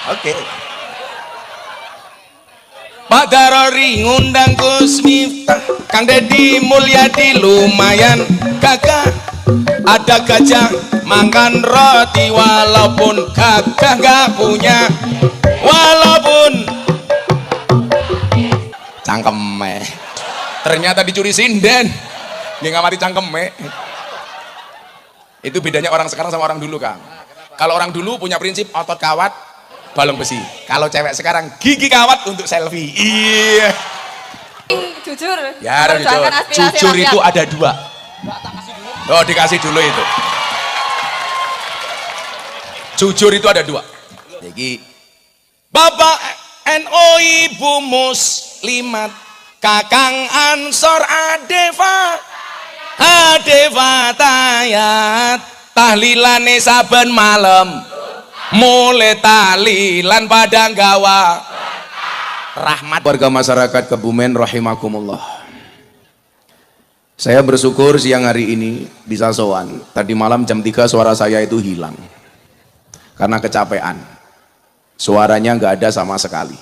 Oke. Pak Darori ngundang Gus Miftah, Kang Deddy Mulyadi lumayan gagah. Ada gajah makan roti walaupun gagah gak punya, walaupun cangkeme ternyata dicuri sinden, dia nggak mati cangkeme. Itu bedanya orang sekarang sama orang dulu, Kang. Kalau orang dulu punya prinsip otot kawat balong besi, kalau cewek sekarang gigi kawat untuk selfie. Iya, jujur ya jujur itu ada dua. Oh, dikasih dulu itu. Jujur itu ada dua. Jadi Bapak NU, Ibu Muslimat, Kakang Ansor, Adeva Tayat, tahlilane saben malam, mulai tahlilan padang gawa rahmat. Warga masyarakat Kebumen rahimakumullah. Saya bersyukur siang hari ini bisa sowan. Tadi malam jam 3 suara saya itu hilang karena kecapean. Suaranya nggak ada sama sekali.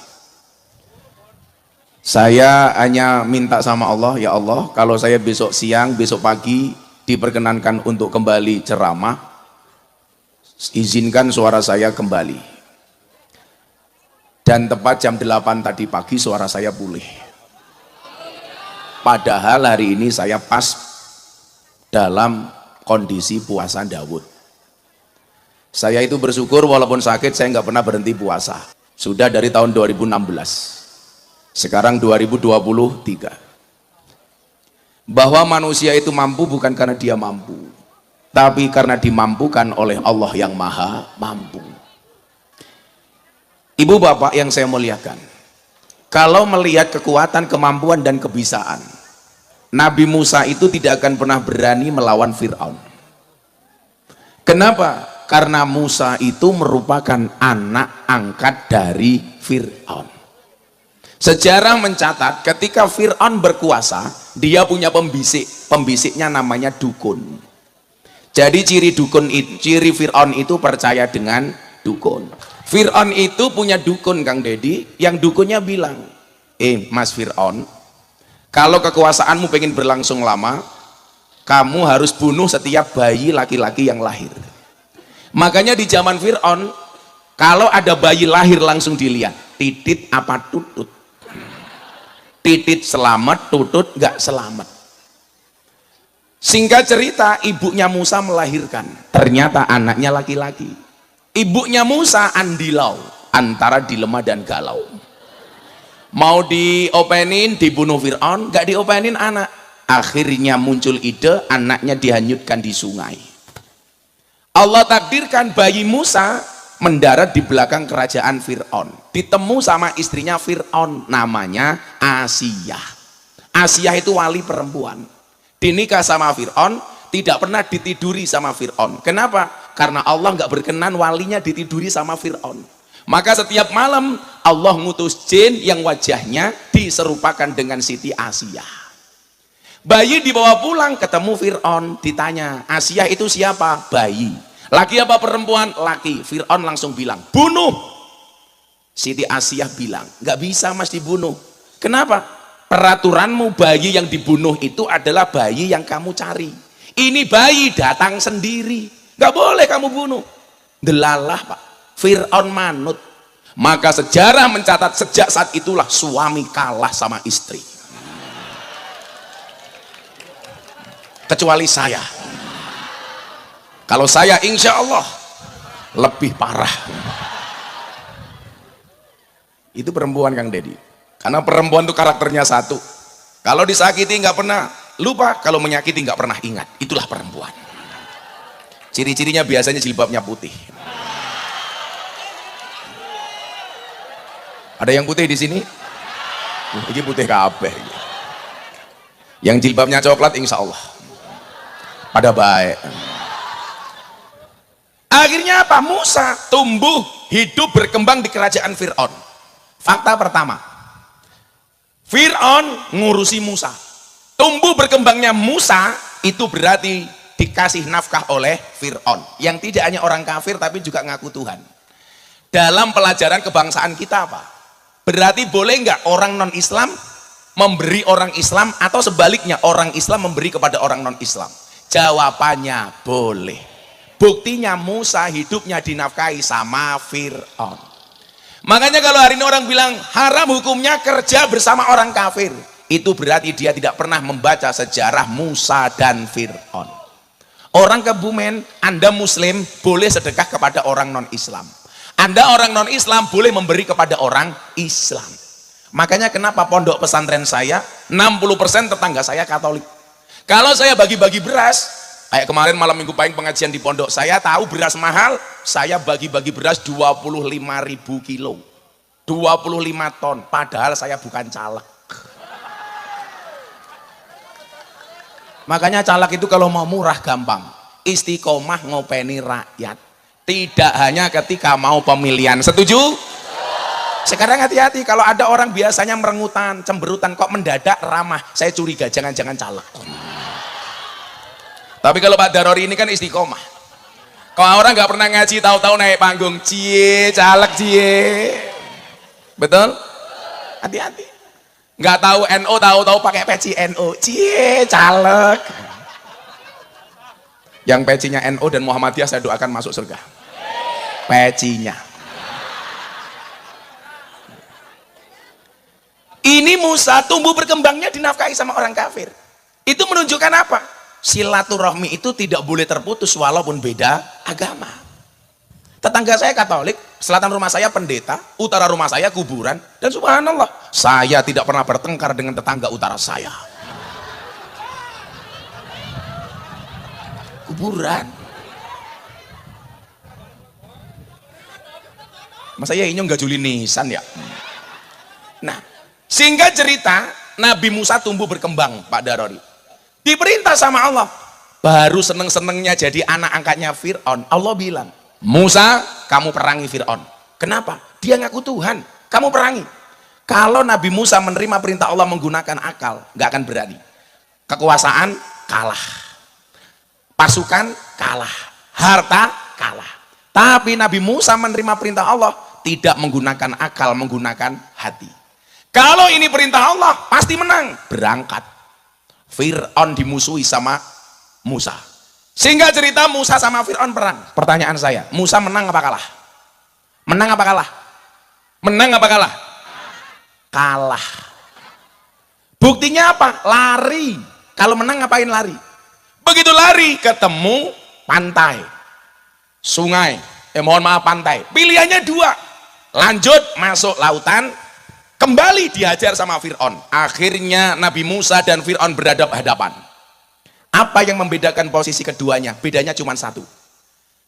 Saya hanya minta sama Allah, ya Allah, kalau saya besok siang, besok pagi diperkenankan untuk kembali ceramah, izinkan suara saya kembali. Dan tepat jam 8 tadi pagi suara saya pulih. Padahal hari ini saya pas dalam kondisi puasa Daud. Saya itu bersyukur walaupun sakit saya nggak pernah berhenti puasa. Sudah dari tahun 2016. Sekarang 2023. Bahwa manusia itu mampu bukan karena dia mampu, tapi karena dimampukan oleh Allah yang Maha Mampu. Ibu bapak yang saya muliakan, kalau melihat kekuatan, kemampuan dan kebisaan, Nabi Musa itu tidak akan pernah berani melawan Fir'aun. Kenapa? Karena Musa itu merupakan anak angkat dari Fir'aun. Sejarah mencatat ketika Fir'aun berkuasa, dia punya pembisik. Pembisiknya namanya dukun. Jadi ciri Fir'aun itu percaya dengan dukun. Fir'aun itu punya dukun, Kang Deddy, yang dukunnya bilang, Mas Fir'aun, kalau kekuasaanmu pengen berlangsung lama, kamu harus bunuh setiap bayi laki-laki yang lahir. Makanya di zaman Fir'aun, kalau ada bayi lahir langsung dilihat, titit apa tutut. Titit selamat, tutut nggak selamat. Singkat cerita, ibunya Musa melahirkan, ternyata anaknya laki-laki. Ibunya Musa andilau, antara dilema dan galau. Mau diopenin, dibunuh Fir'aun, nggak diopenin anak. Akhirnya muncul ide, anaknya dihanyutkan di sungai. Allah takdirkan bayi Musa mendarat di belakang kerajaan Fir'aun. Ditemu sama istrinya Fir'aun, namanya Asiyah. Asiyah itu wali perempuan. Dinikah sama Fir'aun, tidak pernah ditiduri sama Fir'aun. Kenapa? Karena Allah nggak berkenan walinya ditiduri sama Fir'aun. Maka setiap malam Allah ngutus jin yang wajahnya diserupakan dengan Siti Asiyah. Bayi dibawa pulang, ketemu Fir'aun, ditanya, Asiyah itu siapa? Bayi. Laki apa perempuan? Laki. Fir'aun langsung bilang, bunuh. Siti Asiyah bilang, nggak bisa mas dibunuh. Kenapa? Peraturanmu bayi yang dibunuh itu adalah bayi yang kamu cari. Ini bayi datang sendiri, nggak boleh kamu bunuh. Delalah Pak, Fir'aun manut. Maka sejarah mencatat sejak saat itulah suami kalah sama istri. Kecuali saya. Kalau saya insya Allah lebih parah. Itu perempuan Kang Deddy. Karena perempuan itu karakternya satu. Kalau disakiti nggak pernah lupa, kalau menyakiti nggak pernah ingat. Itulah perempuan. Ciri-cirinya biasanya jilbabnya putih. Ada yang putih di sini? Ini putih kabeh. Yang jilbabnya coklat insya Allah pada baik. Akhirnya apa? Musa tumbuh, hidup, berkembang di kerajaan Fir'aun. Fakta pertama, Fir'aun ngurusi Musa. Tumbuh berkembangnya Musa itu berarti dikasih nafkah oleh Fir'aun, yang tidak hanya orang kafir tapi juga ngaku Tuhan. dalam pelajaran kebangsaan kita apa? Berarti boleh nggak orang non-Islam memberi orang Islam, atau sebaliknya orang Islam memberi kepada orang non-Islam? Jawabannya boleh. Buktinya Musa hidupnya dinafkahi sama Fir'aun. Makanya kalau hari ini orang bilang haram hukumnya kerja bersama orang kafir, itu berarti dia tidak pernah membaca sejarah Musa dan Fir'aun. Orang Kebumen, Anda Muslim boleh sedekah kepada orang non-Islam. Anda orang non-Islam boleh memberi kepada orang Islam. Makanya kenapa pondok pesantren saya 60% tetangga saya Katolik. Kalau saya bagi-bagi beras, kayak kemarin malam minggu pahing pengajian di pondok, saya tahu beras mahal, saya bagi-bagi beras 25.000 kilo, 25 ton, padahal saya bukan caleg. Makanya caleg itu kalau mau murah gampang, istiqomah ngopeni rakyat, tidak hanya ketika mau pemilihan. Setuju? Sekarang hati-hati, kalau ada orang biasanya merengutan, cemberutan, kok mendadak ramah, saya curiga jangan-jangan caleg. Tapi kalau Pak Darori ini kan istiqomah. Kalau orang nggak pernah ngaji, tahu-tahu naik panggung, cie, caleg cie. Betul? Hati-hati. Nggak tahu NO, tahu-tahu pakai peci NO, cie, caleg. Yang pecinya NO dan Muhammadiyah saya doakan masuk surga. Pecinya. Ini Musa tumbuh berkembangnya dinafkahi sama orang kafir. Itu menunjukkan apa? Silaturahmi itu tidak boleh terputus walaupun beda agama. Tetangga saya Katolik, selatan rumah saya pendeta, utara rumah saya kuburan, dan subhanallah, saya tidak pernah bertengkar dengan tetangga utara saya. Kuburan. Masa ya ini nggak Juli Nisan ya? Nah, singkat cerita, Nabi Musa tumbuh berkembang, Pak Darori. Diperintah sama Allah, baru seneng-senengnya jadi anak angkatnya Fir'aun. Allah bilang, Musa, kamu perangi Fir'aun. Kenapa? Dia ngaku Tuhan, kamu perangi. Kalau Nabi Musa menerima perintah Allah menggunakan akal, nggak akan berani. Kekuasaan kalah, pasukan kalah, harta kalah. Tapi Nabi Musa menerima perintah Allah tidak menggunakan akal, menggunakan hati. Kalau ini perintah Allah pasti menang, berangkat. Fir'aun dimusuhi sama Musa. Sehingga cerita Musa sama Fir'aun perang. Pertanyaan saya, Musa menang apa kalah? Menang apa kalah? Menang apa kalah? Kalah. Buktinya apa? Lari. Kalau menang ngapain lari? Begitu lari ketemu pantai, sungai, mohon maaf pantai. Pilihannya dua, lanjut masuk lautan, kembali dihajar sama Fir'aun. Akhirnya Nabi Musa dan Fir'aun berhadapan-hadapan. Apa yang membedakan posisi keduanya? Bedanya cuma satu.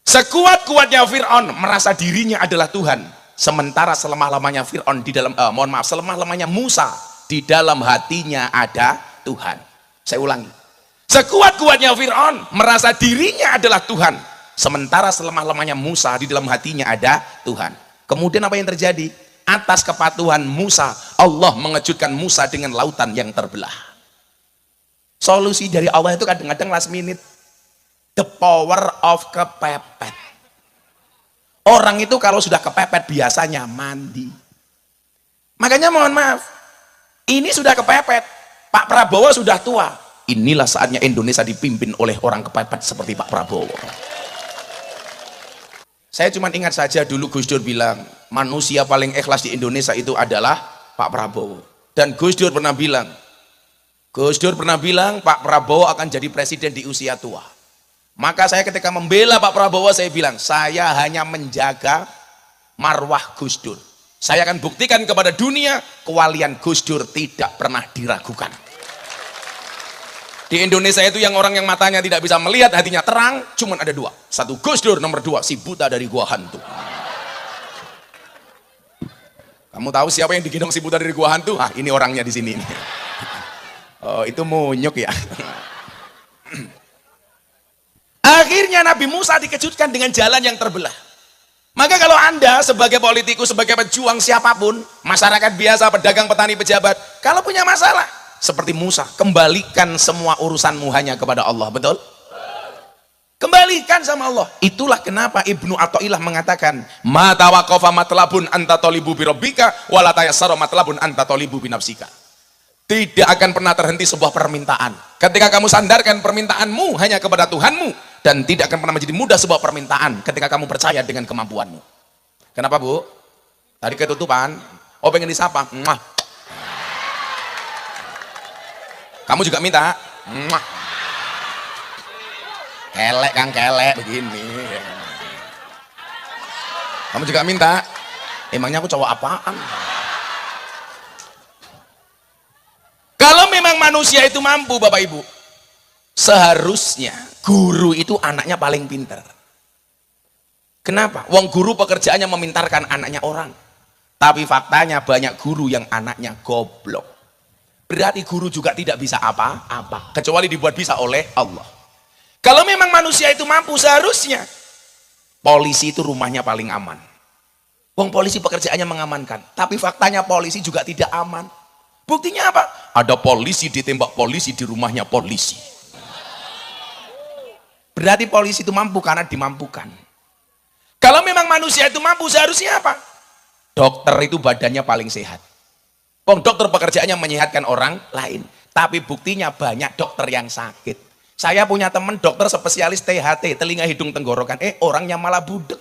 Sekuat-kuatnya Fir'aun merasa dirinya adalah Tuhan, sementara selemah-lemahnya Fir'aun di dalam selemah-lemahnya Musa di dalam hatinya ada Tuhan. Saya ulangi. Sekuat-kuatnya Fir'aun merasa dirinya adalah Tuhan, sementara selemah-lemahnya Musa di dalam hatinya ada Tuhan. Kemudian apa yang terjadi? Atas kepatuhan Musa, Allah mengejutkan Musa dengan lautan yang terbelah. Solusi dari Allah itu kadang-kadang last minute. The power of kepepet. Orang itu kalau sudah kepepet biasanya mandi. Makanya mohon maaf, ini sudah kepepet. Pak Prabowo sudah tua. Inilah saatnya Indonesia dipimpin oleh orang kepepet seperti Pak Prabowo. Saya cuma ingat saja dulu Gus Dur bilang, manusia paling ikhlas di Indonesia itu adalah Pak Prabowo. Dan Gus Dur pernah bilang, Pak Prabowo akan jadi presiden di usia tua. Maka saya ketika membela Pak Prabowo, saya bilang, saya hanya menjaga marwah Gus Dur. Saya akan buktikan kepada dunia, kewalian Gus Dur tidak pernah diragukan. Di Indonesia itu yang orang yang matanya tidak bisa melihat, hatinya terang, cuma ada dua. Satu Gus Dur, nomor dua si buta dari gua hantu. Kamu tahu siapa yang digendong si buta dari gua hantu? Ah, ini orangnya di sini. Oh, itu munyuk ya. Akhirnya Nabi Musa dikejutkan dengan jalan yang terbelah. Maka kalau Anda sebagai politikus, sebagai pejuang siapapun, masyarakat biasa, pedagang, petani, pejabat, kalau punya masalah, seperti Musa, kembalikan semua urusanmu hanya kepada Allah, betul? Kembalikan sama Allah. Itulah kenapa Ibnu Athaillah mengatakan, ma tawaqafa matlabun anta talibu bi rabbika wa la tayassara matlabun anta talibu bi nafsika. Tidak akan pernah terhenti sebuah permintaan ketika kamu sandarkan permintaanmu hanya kepada Tuhanmu, dan tidak akan pernah menjadi mudah sebuah permintaan ketika kamu percaya dengan kemampuanmu. Kenapa, Bu? Tadi ketutupan. Oh, pengen disapa. Mwah. Kamu juga minta. Mwah. Kelek Kang, kelek begini. Kamu juga minta. Emangnya aku cowok apaan? Kalau memang manusia itu mampu, Bapak Ibu, seharusnya guru itu anaknya paling pinter. Kenapa? Wong guru pekerjaannya memintarkan anaknya orang. Tapi faktanya banyak guru yang anaknya goblok. Berarti guru juga tidak bisa apa-apa, kecuali dibuat bisa oleh Allah. Kalau memang manusia itu mampu, seharusnya polisi itu rumahnya paling aman. Wong polisi pekerjaannya mengamankan, tapi faktanya polisi juga tidak aman. Buktinya apa? Ada polisi ditembak polisi di rumahnya polisi. Berarti polisi itu mampu karena dimampukan. Kalau memang manusia itu mampu, seharusnya apa? Dokter itu badannya paling sehat. Wong dokter pekerjaannya menyehatkan orang lain, tapi buktinya banyak dokter yang sakit. Saya punya teman dokter spesialis THT, telinga hidung tenggorokan, orangnya malah budek.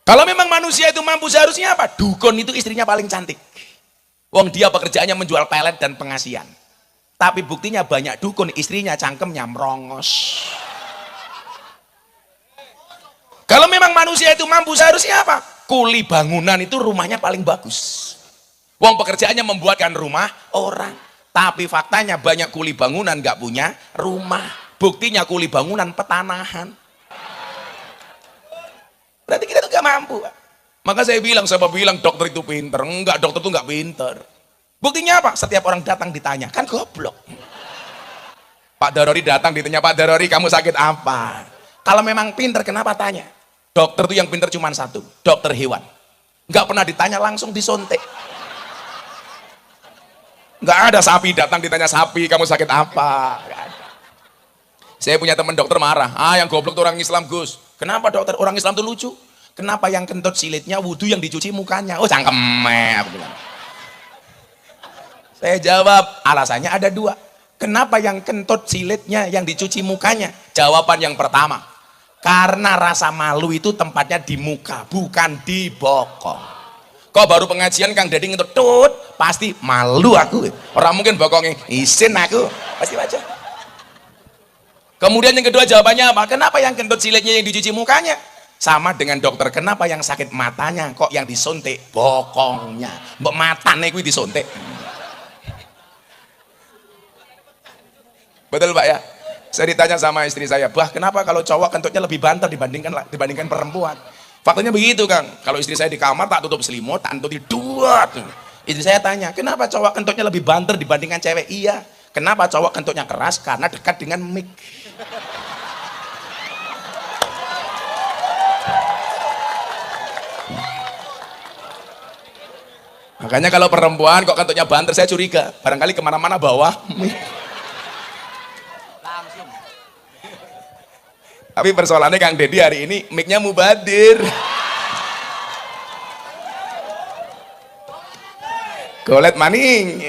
Kalau memang manusia itu mampu, seharusnya apa? Dukun itu istrinya paling cantik. Wong dia pekerjaannya menjual pelet dan pengasian. Tapi buktinya banyak dukun istrinya cangkemnya merongos. Kalau memang manusia itu mampu, seharusnya apa? Kuli bangunan itu rumahnya paling bagus. Wong pekerjaannya membuatkan rumah orang. Tapi faktanya banyak kuli bangunan nggak punya rumah. Buktinya kuli bangunan petanahan. Berarti kita tuh gak mampu. Maka saya bilang, siapa bilang dokter itu pinter? Enggak, dokter itu nggak pinter. Buktinya apa? Setiap orang datang ditanya, kan goblok. Pak Darori datang ditanya, Pak Darori kamu sakit apa? Kalau memang pinter kenapa tanya? Dokter itu yang pinter cuma satu, dokter hewan. Nggak pernah ditanya, langsung disontek. Nggak ada sapi datang ditanya, sapi kamu sakit apa? Nggak ada. Saya punya teman dokter marah, yang goblok itu orang Islam Gus. Kenapa dokter? Orang Islam itu lucu. Kenapa yang kentut silitnya wudhu yang dicuci mukanya? Oh cangkemnya, aku bilang. Saya jawab, alasannya ada dua. Kenapa yang kentut silitnya yang dicuci mukanya? Jawaban yang pertama, karena rasa malu itu tempatnya di muka, bukan di bokong. Kok baru pengajian Kang Deddy ngentut, tut, pasti malu aku. Orang mungkin bokongnya, isin aku, pasti baca. Kemudian yang kedua jawabannya apa? Kenapa yang kentut silitnya yang dicuci mukanya? Sama dengan dokter, kenapa yang sakit matanya kok yang disuntik bokongnya? Mbok matane kuwi disuntik. Betul Pak ya? Saya ditanya sama istri saya, bah kenapa kalau cowok kentutnya lebih banter dibandingkan perempuan? Faktanya begitu Kang, kalau istri saya di kamar tak tutup selimut, tak tutup duat. Istri saya tanya, kenapa cowok kentutnya lebih banter dibandingkan cewek? Iya. Kenapa cowok kentutnya keras? Karena dekat dengan mic. Makanya kalau perempuan kok kentutnya banter, saya curiga. Barangkali kemana-mana bawa mic. Tapi persoalannya Kang Deddy hari ini mic-nya mubadir. Golet maning.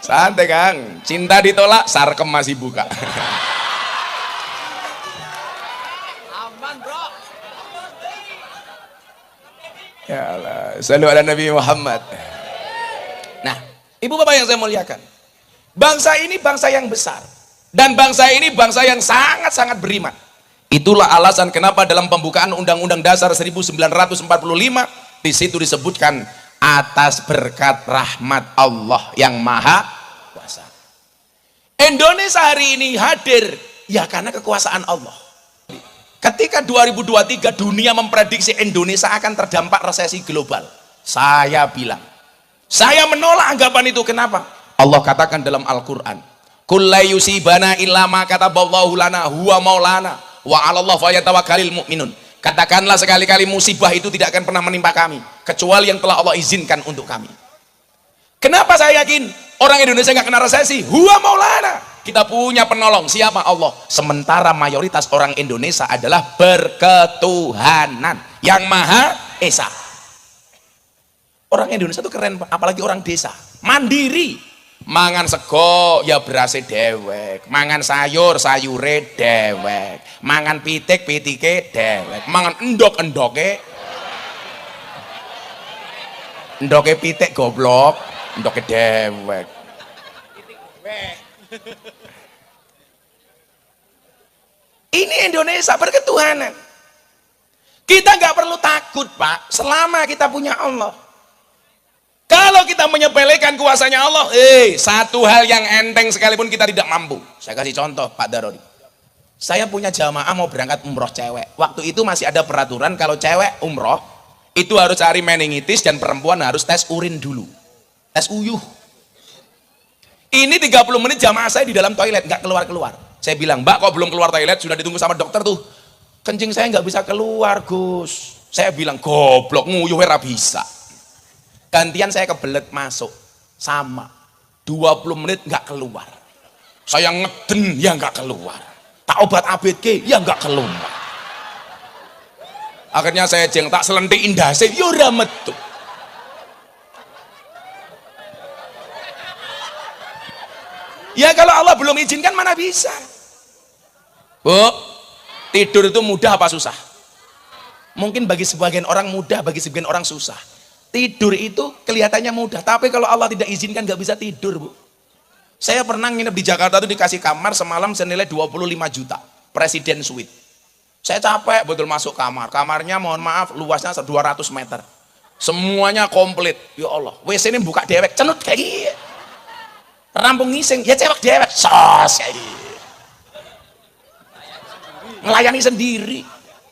Santai Kang, cinta ditolak, sarkem masih buka. Aman bro. Ya Allah, shallu ala Nabi Muhammad. Nah, ibu bapak yang saya muliakan, bangsa ini bangsa yang besar. Dan bangsa ini bangsa yang sangat-sangat beriman. Itulah alasan kenapa dalam pembukaan Undang-Undang Dasar 1945 di situ disebutkan atas berkat rahmat Allah yang Maha Kuasa. Indonesia hari ini hadir ya karena kekuasaan Allah. Ketika 2023 dunia memprediksi Indonesia akan terdampak resesi global, saya bilang, saya menolak anggapan itu. Kenapa? Allah katakan dalam Al-Quran, "Qul la yusibana illa ma kataballahu lana huwa maulana wa 'alallahi falyatawakkalul mu'minun." Katakanlah sekali-kali musibah itu tidak akan pernah menimpa kami kecuali yang telah Allah izinkan untuk kami. Kenapa saya yakin? Orang Indonesia nggak kena resesi, huwa maulana. Kita punya penolong, siapa? Allah. Sementara mayoritas orang Indonesia adalah berketuhanan yang Maha Esa. Orang Indonesia itu keren, apalagi orang desa, mandiri. Mangan sego ya berase dewek, mangan sayur sayure dewek, mangan pitik pitike dewek, mangan endok endoke pitik goblok, endoke dewek. Ini Indonesia berketuhanan. Kita nggak perlu takut, Pak, selama kita punya Allah. Kalau kita menyepelekan kuasanya Allah, satu hal yang enteng sekalipun kita tidak mampu. Saya kasih contoh, Pak Daroni. Saya punya jamaah mau berangkat umroh cewek. Waktu itu masih ada peraturan kalau cewek umroh itu harus cari meningitis dan perempuan harus tes urin dulu, tes uyuh. Ini 30 menit jamaah saya di dalam toilet nggak keluar-keluar. Saya bilang, Mbak, kok belum keluar toilet? Sudah ditunggu sama dokter tuh. Kencing saya nggak bisa keluar, Gus. Saya bilang, goblok, nguyuh ora bisa. Gantian saya kebelet masuk, sama 20 menit nggak keluar. Saya ngeden ya nggak keluar, tak obat ABG ya nggak keluar. Akhirnya saya jeng tak selentik indase yo ora metu. Ya kalau Allah belum izinkan mana bisa. Bu, tidur itu mudah apa susah? Mungkin bagi sebagian orang mudah, bagi sebagian orang susah. Tidur itu kelihatannya mudah, tapi kalau Allah tidak izinkan nggak bisa tidur, Bu. Saya pernah nginep di Jakarta itu dikasih kamar semalam senilai 25 juta, Presiden Suite. Saya capek betul masuk kamar, kamarnya mohon maaf luasnya 200 meter, semuanya komplit. Ya Allah, WC ini buka dewek, cenut kayak gini, rampung ngising, ya cewek dewek, sos kayak gini, melayani sendiri.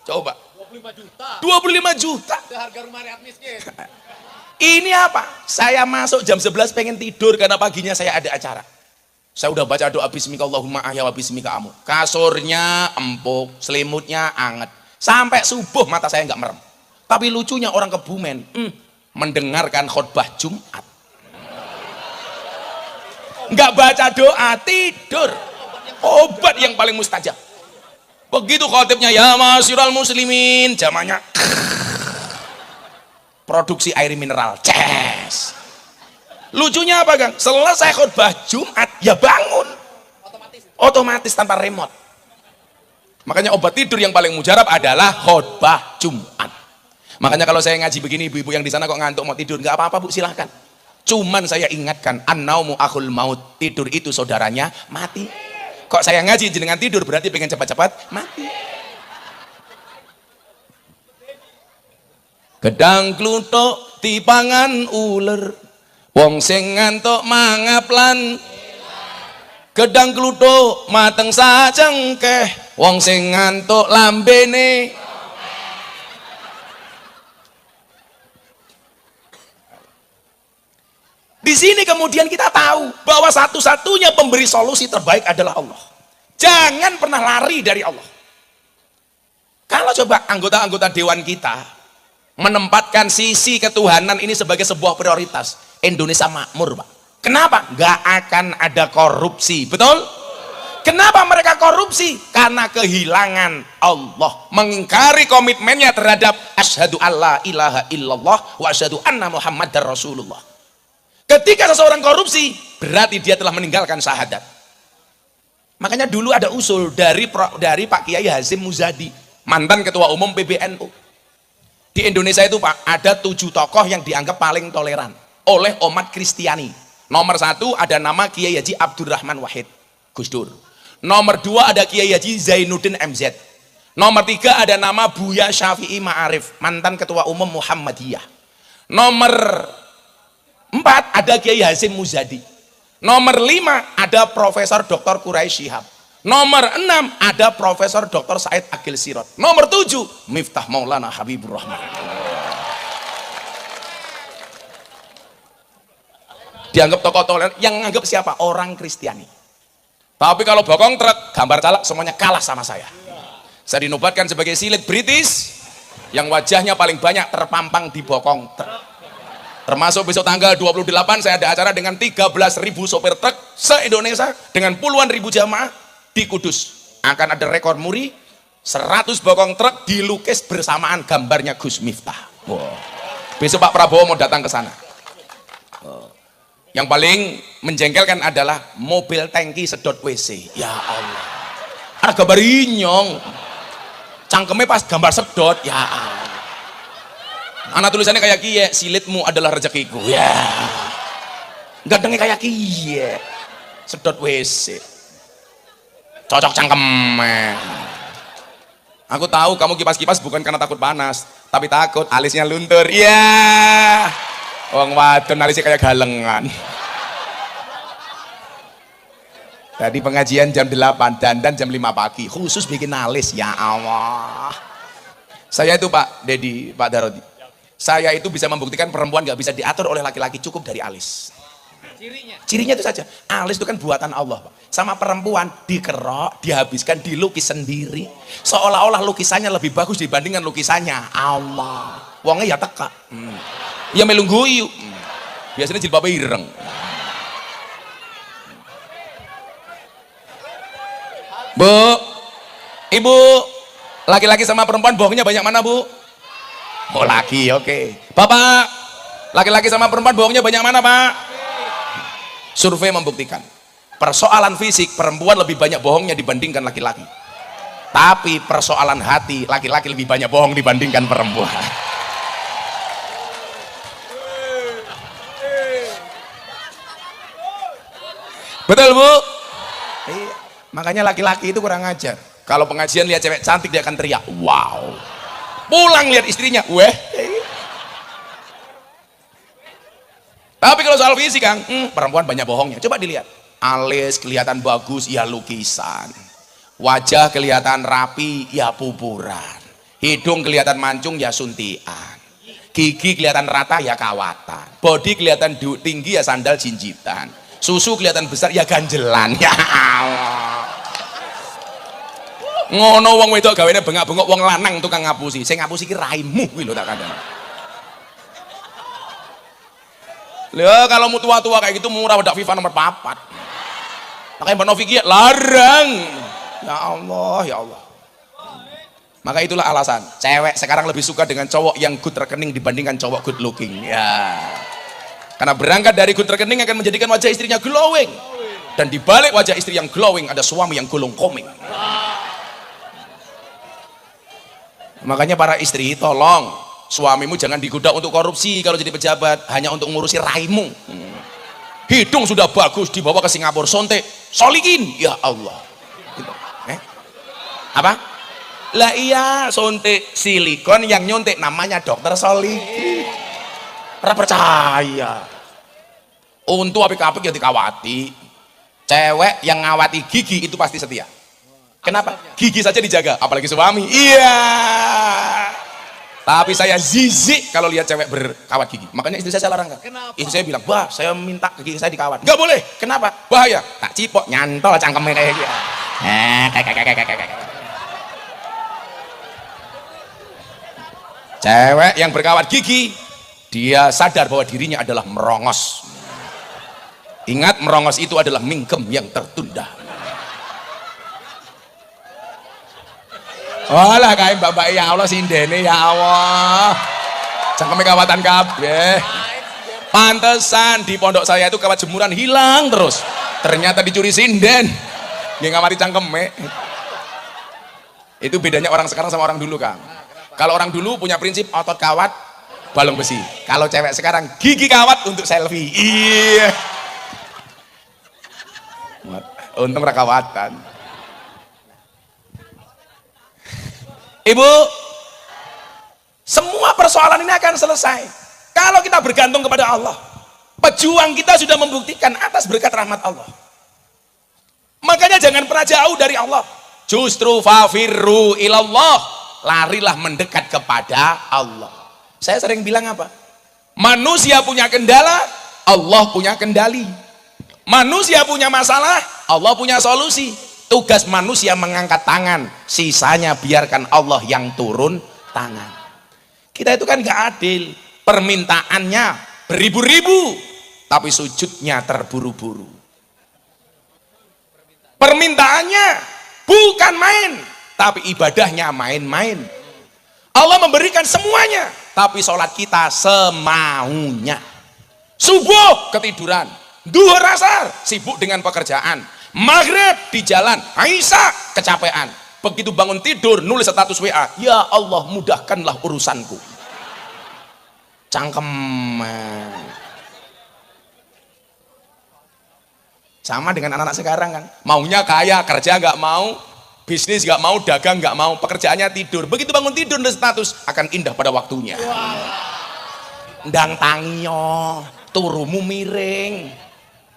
Coba 25 juta. Harga rumah rakyat miskin. Ini apa? Saya masuk jam 11 pengen tidur karena paginya saya ada acara. Saya udah baca doa bismika Allahumma ahya wa bismika amut. Kasurnya empuk, selimutnya anget. Sampai subuh mata saya nggak merem. Tapi lucunya orang Kebumen mendengarkan khutbah Jumat. Nggak baca doa, tidur. Obat yang paling mustajab. Begitu khotibnya ya masyiral muslimin, jamannya produksi air mineral, ces. Lucunya apa, Kang? Selesai khutbah Jumat ya bangun otomatis tanpa remote. Makanya obat tidur yang paling mujarab adalah khutbah Jumat. Makanya kalau saya ngaji begini, ibu-ibu yang di sana kok ngantuk mau tidur, nggak apa-apa, Bu, silahkan. Cuman saya ingatkan, an-naumu akhul maut, tidur itu saudaranya mati. Kok saya ngaji jenengan tidur berarti pengen cepat-cepat mati. Gedang kluthuk dipangan uler, wong sing ngantuk mangaplan. Gedang kluthuk mateng sajengkeh, wong sing ngantuk lambene. Di sini kemudian kita tahu bahwa satu-satunya pemberi solusi terbaik adalah Allah. Jangan pernah lari dari Allah. Kalau coba anggota-anggota dewan kita menempatkan sisi ketuhanan ini sebagai sebuah prioritas, Indonesia makmur, Pak. Kenapa? Gak akan ada korupsi, betul? Kenapa mereka korupsi? Karena kehilangan Allah, mengingkari komitmennya terhadap asyhadu alla ilaha illallah wa asyhadu anna muhammadar rasulullah. Ketika seseorang korupsi, berarti dia telah meninggalkan syahadat. Makanya dulu ada usul dari Pak Kiai Hasyim Muzadi, mantan ketua umum PBNU. Di Indonesia itu, Pak, ada 7 tokoh yang dianggap paling toleran oleh umat Kristiani. Nomor 1 ada nama Kiai Haji Abdurrahman Wahid, Gus Dur. Nomor 2 ada Kiai Haji Zainuddin MZ. Nomor 3 ada nama Buya Syafi'i Ma'arif, mantan ketua umum Muhammadiyah. Nomor 4 ada Kiai Hasyim Muzadi. Nomor 5 ada Profesor Dr. Quraisy Shihab. Nomor 6 ada Profesor Dr. Said Agil Sirot. Nomor 7 Miftah Maulana Habibur Rahman. Dianggap tokoh toleran, yang nganggap siapa? Orang Kristiani. Tapi kalau bokong truk, gambar calak semuanya kalah sama saya. Saya dinobatkan sebagai silit British yang wajahnya paling banyak terpampang di bokong truk. Termasuk besok tanggal 28 saya ada acara dengan 13.000 sopir truk se-Indonesia dengan puluhan ribu jamaah di Kudus. Akan ada rekor muri 100 bokong truk dilukis bersamaan gambarnya Gus Miftah. Wow. Besok Pak Prabowo mau datang ke sana. Yang paling menjengkelkan adalah mobil tangki sedot WC. Ya Allah. Ada gambar inyong. Cangkemnya pas gambar sedot. Ya Allah. Anak tulisannya kayak kie, silitmu adalah rezekiku. Ya. Gantengnya kayak kie. Sedot WC. Cocok cangkemnya. Aku tahu kamu kipas-kipas bukan karena takut panas, tapi takut alisnya luntur. Iya. Wong wadon alisnya kayak galengan. Tadi pengajian jam 8 dan jam 5 pagi, khusus bikin alis. Ya Allah. Saya itu Pak Dedi, Pak Darodi. Saya itu bisa membuktikan perempuan gak bisa diatur oleh laki-laki, cukup dari alis. Cirinya itu saja. Alis itu kan buatan Allah, Pak. Sama perempuan dikerok, dihabiskan, dilukis sendiri. Seolah-olah lukisannya lebih bagus dibandingkan lukisannya Allah. Wongnya ya teka. Ya melungguyu. Biasanya jilbabnya ireng. Bu, Ibu, laki-laki sama perempuan bohongnya banyak mana, Bu? Oh, laki, oke. Bapak, laki-laki sama perempuan bohongnya banyak mana, Pak? Survei membuktikan persoalan fisik perempuan lebih banyak bohongnya dibandingkan laki-laki, tapi persoalan hati laki-laki lebih banyak bohong dibandingkan perempuan. Betul, Bu? Iya. Makanya laki-laki itu kurang ajar. Kalau pengajian lihat cewek cantik dia akan teriak wow, pulang lihat istrinya weh. Tapi kalau soal fisik Kang, perempuan banyak bohongnya. Coba dilihat, alis kelihatan bagus ya lukisan, wajah kelihatan rapi ya pupuran, hidung kelihatan mancung ya suntian, gigi kelihatan rata ya kawatan, body kelihatan tinggi ya sandal jinjitan, susu kelihatan besar ya ganjelan. Ya Allah, ngono wong wedok gawene bengak-bengok, wong lanang tukang ngapusi. Sing ngapusi ki raimu kuwi lho tak kandhani. Lha kalau mau tua-tua kayak gitu murah wedak FIFA nomor 4. Makanya Mbak Novi ki larang. Ya Allah, ya Allah. Maka itulah alasan cewek sekarang lebih suka dengan cowok yang good rekening dibandingkan cowok good looking. Ya. Karena berangkat dari good rekening akan menjadikan wajah istrinya glowing. Dan di balik wajah istri yang glowing ada suami yang gulung koming. Makanya para istri, tolong suamimu jangan digoda untuk korupsi kalau jadi pejabat, hanya untuk ngurusi raimu. Hidung sudah bagus dibawa ke Singapura, sontek solikin, ya Allah. Apa? Lah iya, sontek silikon yang nyontek namanya dokter solikin. Ora percaya. Untuk apik-apik ya dikawati. Cewek yang ngawati gigi itu pasti setia. Kenapa? Gigi saja dijaga, apalagi suami. Iya. Tapi saya zizik kalau lihat cewek berkawat gigi. Makanya istri saya larang kan. Istri saya bilang, "Bah, saya minta gigi saya dikawat." Enggak boleh. Kenapa? Bahaya. Tak cipok, nyantol cangkemnya kayak gitu. Cewek yang berkawat gigi, dia sadar bahwa dirinya adalah merongos. Ingat, merongos itu adalah mingkem yang tertunda. Walah kae mbak-mbak ya Allah sindene ya Allah. Cangkeme kawatan kabeh. Pantesan di pondok saya itu kawat jemuran hilang terus. Ternyata dicuri sinden. Nggih ngawati cangkeme. Itu bedanya orang sekarang sama orang dulu, Kang. Kalau orang dulu punya prinsip otot kawat, balong besi. Kalau cewek sekarang gigi kawat untuk selfie. Iya. Untung rakawatan. Ibu, semua persoalan ini akan selesai kalau kita bergantung kepada Allah. Pejuang kita sudah membuktikan atas berkat rahmat Allah. Makanya jangan pernah jauh dari Allah. Justru fafirru ilallah, larilah mendekat kepada Allah. Saya sering bilang apa? Manusia punya kendala, Allah punya kendali. Manusia punya masalah, Allah punya solusi. Tugas manusia mengangkat tangan, sisanya biarkan Allah yang turun tangan. Kita itu kan gak adil, permintaannya beribu-ribu, tapi sujudnya terburu-buru. Permintaannya bukan main, tapi ibadahnya main-main. Allah memberikan semuanya, tapi sholat kita semaunya. Subuh ketiduran, duhur asar sibuk dengan pekerjaan, maghrib di jalan, Aisyah kecapean. Begitu bangun tidur nulis status WA, ya Allah mudahkanlah urusanku. Cangkem. Sama dengan anak-anak sekarang kan, maunya kaya, kerja nggak mau, bisnis nggak mau, dagang nggak mau, pekerjaannya tidur. Begitu bangun tidur nulis status, akan indah pada waktunya. Ndang tangiyo, turumu miring,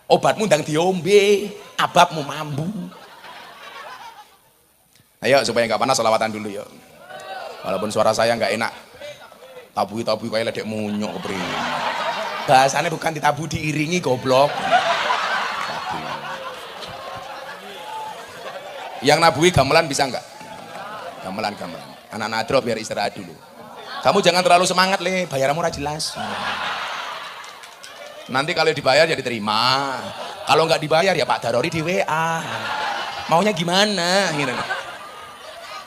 obatmu ndang diombe, ababmu mambu. Ayo supaya nggak panas selawatan dulu ya. Walaupun suara saya nggak enak, tabu-tabu kayak ledek munyok beri. Bahasanya bukan ditabu, diiringi goblok. Yang nabui gamelan bisa nggak? Gamelan. Anak-anak drop biar istirahat dulu. Kamu jangan terlalu semangat le, bayaranmu ora jelas. Nanti kalau dibayar ya diterima. Kalau nggak dibayar ya Pak Darori di WA. Maunya gimana? Gitu.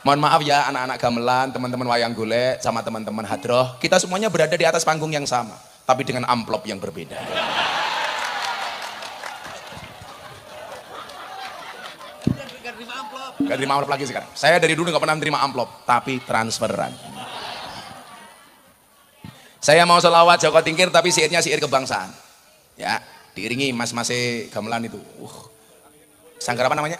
Mohon maaf ya anak-anak gamelan, teman-teman wayang golek, sama teman-teman hadroh. Kita semuanya berada di atas panggung yang sama, tapi dengan amplop yang berbeda. Gak terima amplop lagi sekarang. Saya dari dulu gak pernah menerima amplop, tapi transferan. Saya mau selawat Joko Tingkir, tapi syairnya syair kebangsaan. Ya, diiringi mas-mase gamelan itu. Sanggar apa namanya?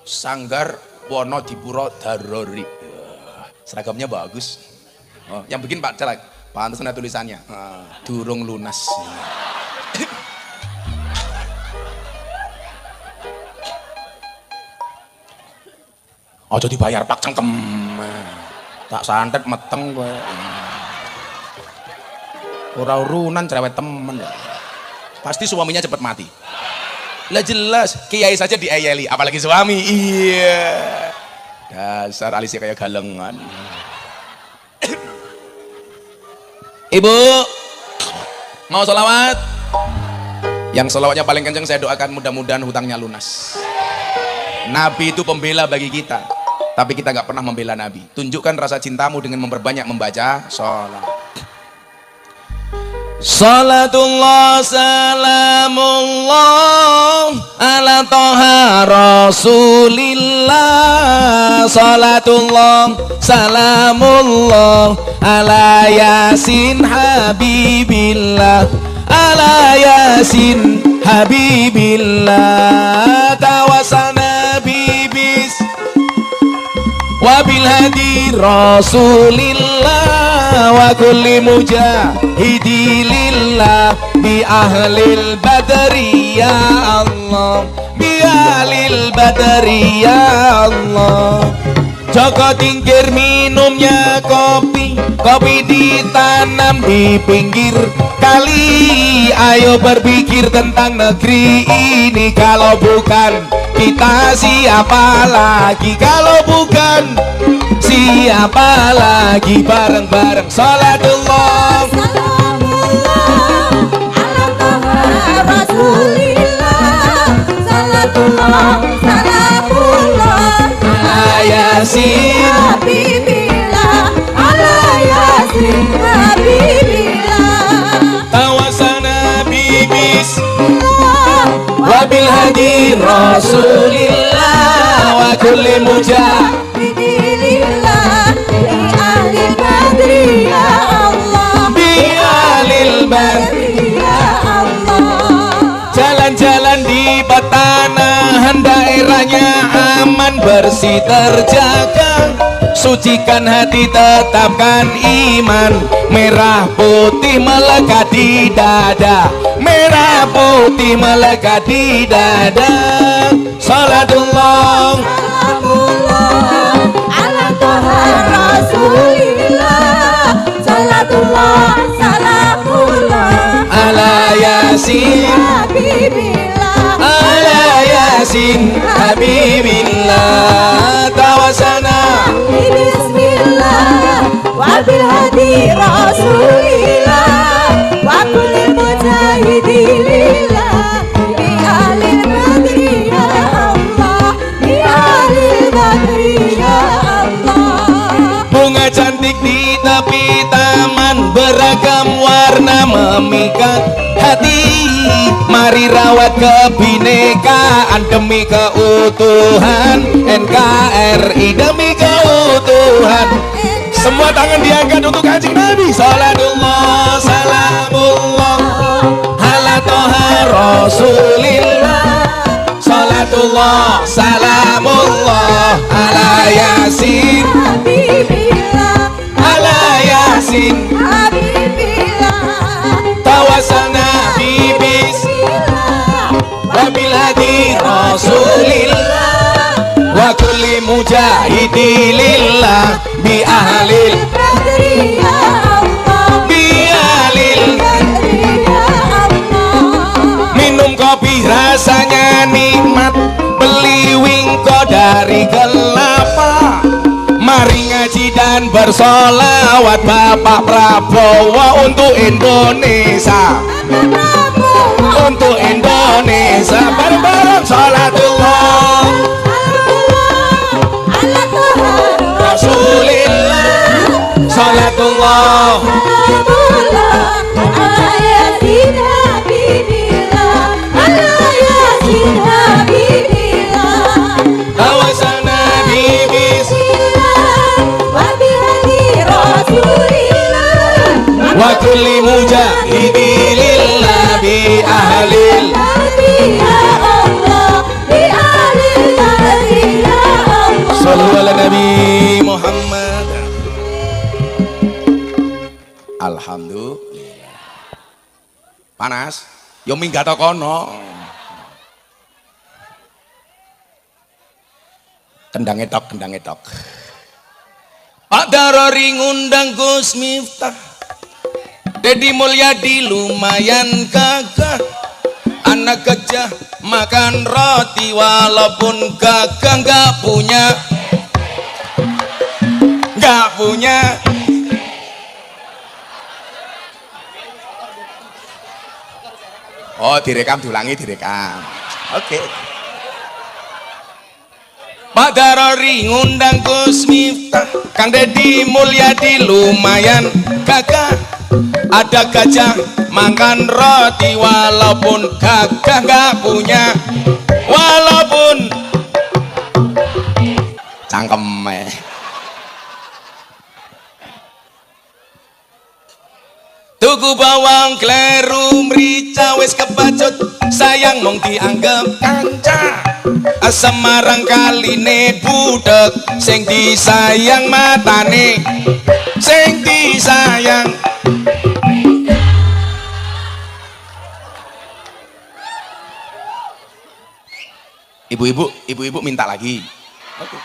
Sanggar Wonodipuro Darori. Seragamnya bagus. Oh, yang bikin Pak Caleg, pantas ada tulisannya. Durung lunas. Ojo dibayar Pak cengkem. Tak santet meteng kowe. Ora urunan cerewet temen. Pasti suaminya cepat mati. Lah jelas, kiai saja diayeli, apalagi suami. Iya. Dasar alisnya kayak galengan. Ibu, mau sholawat? Yang sholawatnya paling kenceng saya doakan mudah-mudahan hutangnya lunas. Nabi itu pembela bagi kita, tapi kita nggak pernah membela Nabi. Tunjukkan rasa cintamu dengan memperbanyak membaca sholat. Salatullah salamullah ala toha rasulillah. Salatullah salamullah ala yasin habibillah. Ala yasin habibillah. Tawasana bibis wabil hadi rasulillah wa kulli mujahidi lillah bi ahlil badri ya Allah, bi ahlil badri ya Allah. Joko Tingkir minumnya kopi, kopi ditanam di pinggir kali. Ayo berpikir tentang negeri ini, kalau bukan kita siapa lagi? Kalau bukan siapa lagi? Bareng-bareng salatullah rasulillah. Salatullah salamullah ala yasin habibillah. Ala yasin habibillah. Tawasana bibis wabil hadi rasulillah wa kulli mujahidillah bi ahlil badri ya Allah, bi ahlil badri ya Allah. Jalan-jalan di petanahan, daerahnya aman bersih terjaga. Sucikan hati, tetapkan iman. Merah putih melekat di dada, merah putih melekat di dada. Salatullah salamullah ala toha rasulillah. Salatullah salamullah ala yasin habibillah. Ala yasin habibillah. Tawasana bismillah wabil hadi rasulillah wa kulli cantik di tepi taman, beragam warna memikat hati. Mari rawat kebinekaan demi keutuhan NKRI, demi keutuhan. Semua tangan diangkat untuk Kanjeng Nabi. Salatullah salamullah ala toha rasulillah. Salatullah salamullah ala yasin habibillah, ala yasin habibillah. Tawassalna bibis wabil hadi rasulillah wa kulli mujahidilillah bi ahlil badri ya Allah, bi ahlil badri ya Allah. Minum kopi rasanya nikmat, beli wingko dari kelapa. Mari ngaji dan bersolawat Bapak Prabowo untuk Indonesia, untuk Indonesia. Bareng-bareng salatullah Rasulillah, salatullah ala yasin habibillah, ala yasin habibillah. Tawassalna bibis wa kulli mujahidilillah bi ahlil ya Allah, bi ahlil ya Allah. Shallu ala Nabi Muhammad. Alhamdulillah. Panas? Yo minggat kono. Kendang etok. Pak Darori ngundang Gus Miftah, Deddy Mulyadi lumayan gagah. Anak gajah makan roti walaupun gagah nggak punya. Oh direkam, direkam. Oke. Pak Darori ngundang Gus Miftah, Kang Deddy Mulyadi lumayan gagah. Ada gajah makan roti walaupun gagah nggak punya, walaupun cangkem. Tuku bawang kleru mrica wis kebacut, sayang mong dianggap kanca. Semarang kaline budek, sing disayang matane, sing disayang. Ibu-ibu minta lagi. Oke.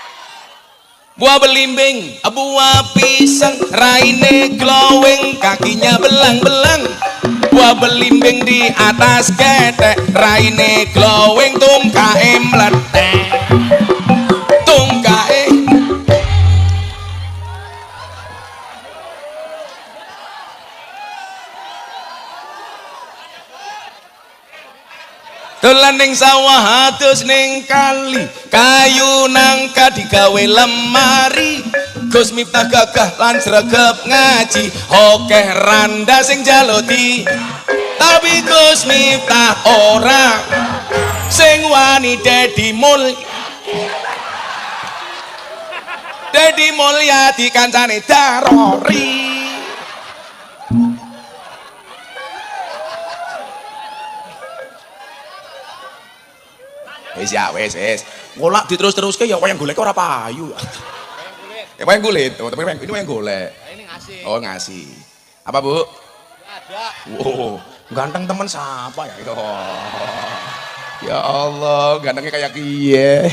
Buah belimbing, buah pisang, raine glowing, kakinya belang-belang. Buah belimbing di atas ketek, raine glowing, tungkae meletek, tungkae. Dolan ning sawah adus ning kali, kayu nangka digawe lemari. Gus Miftah gagah lan sregep ngaji, okeh randa sing jaloti. Tapi Gus Miftah ora sing wani Deddy Mulyadi kancane Darori. Wis. Ngolak diterus-teruske ya wayang golek ora payu. Ya wayang kulit. Oh, tapi ini wayang golek. Ini ngasih. Oh, ngasih. Apa, Bu? Ada. Wow, ganteng teman siapa ya itu? Ya Allah, gantengnya kayak kiye.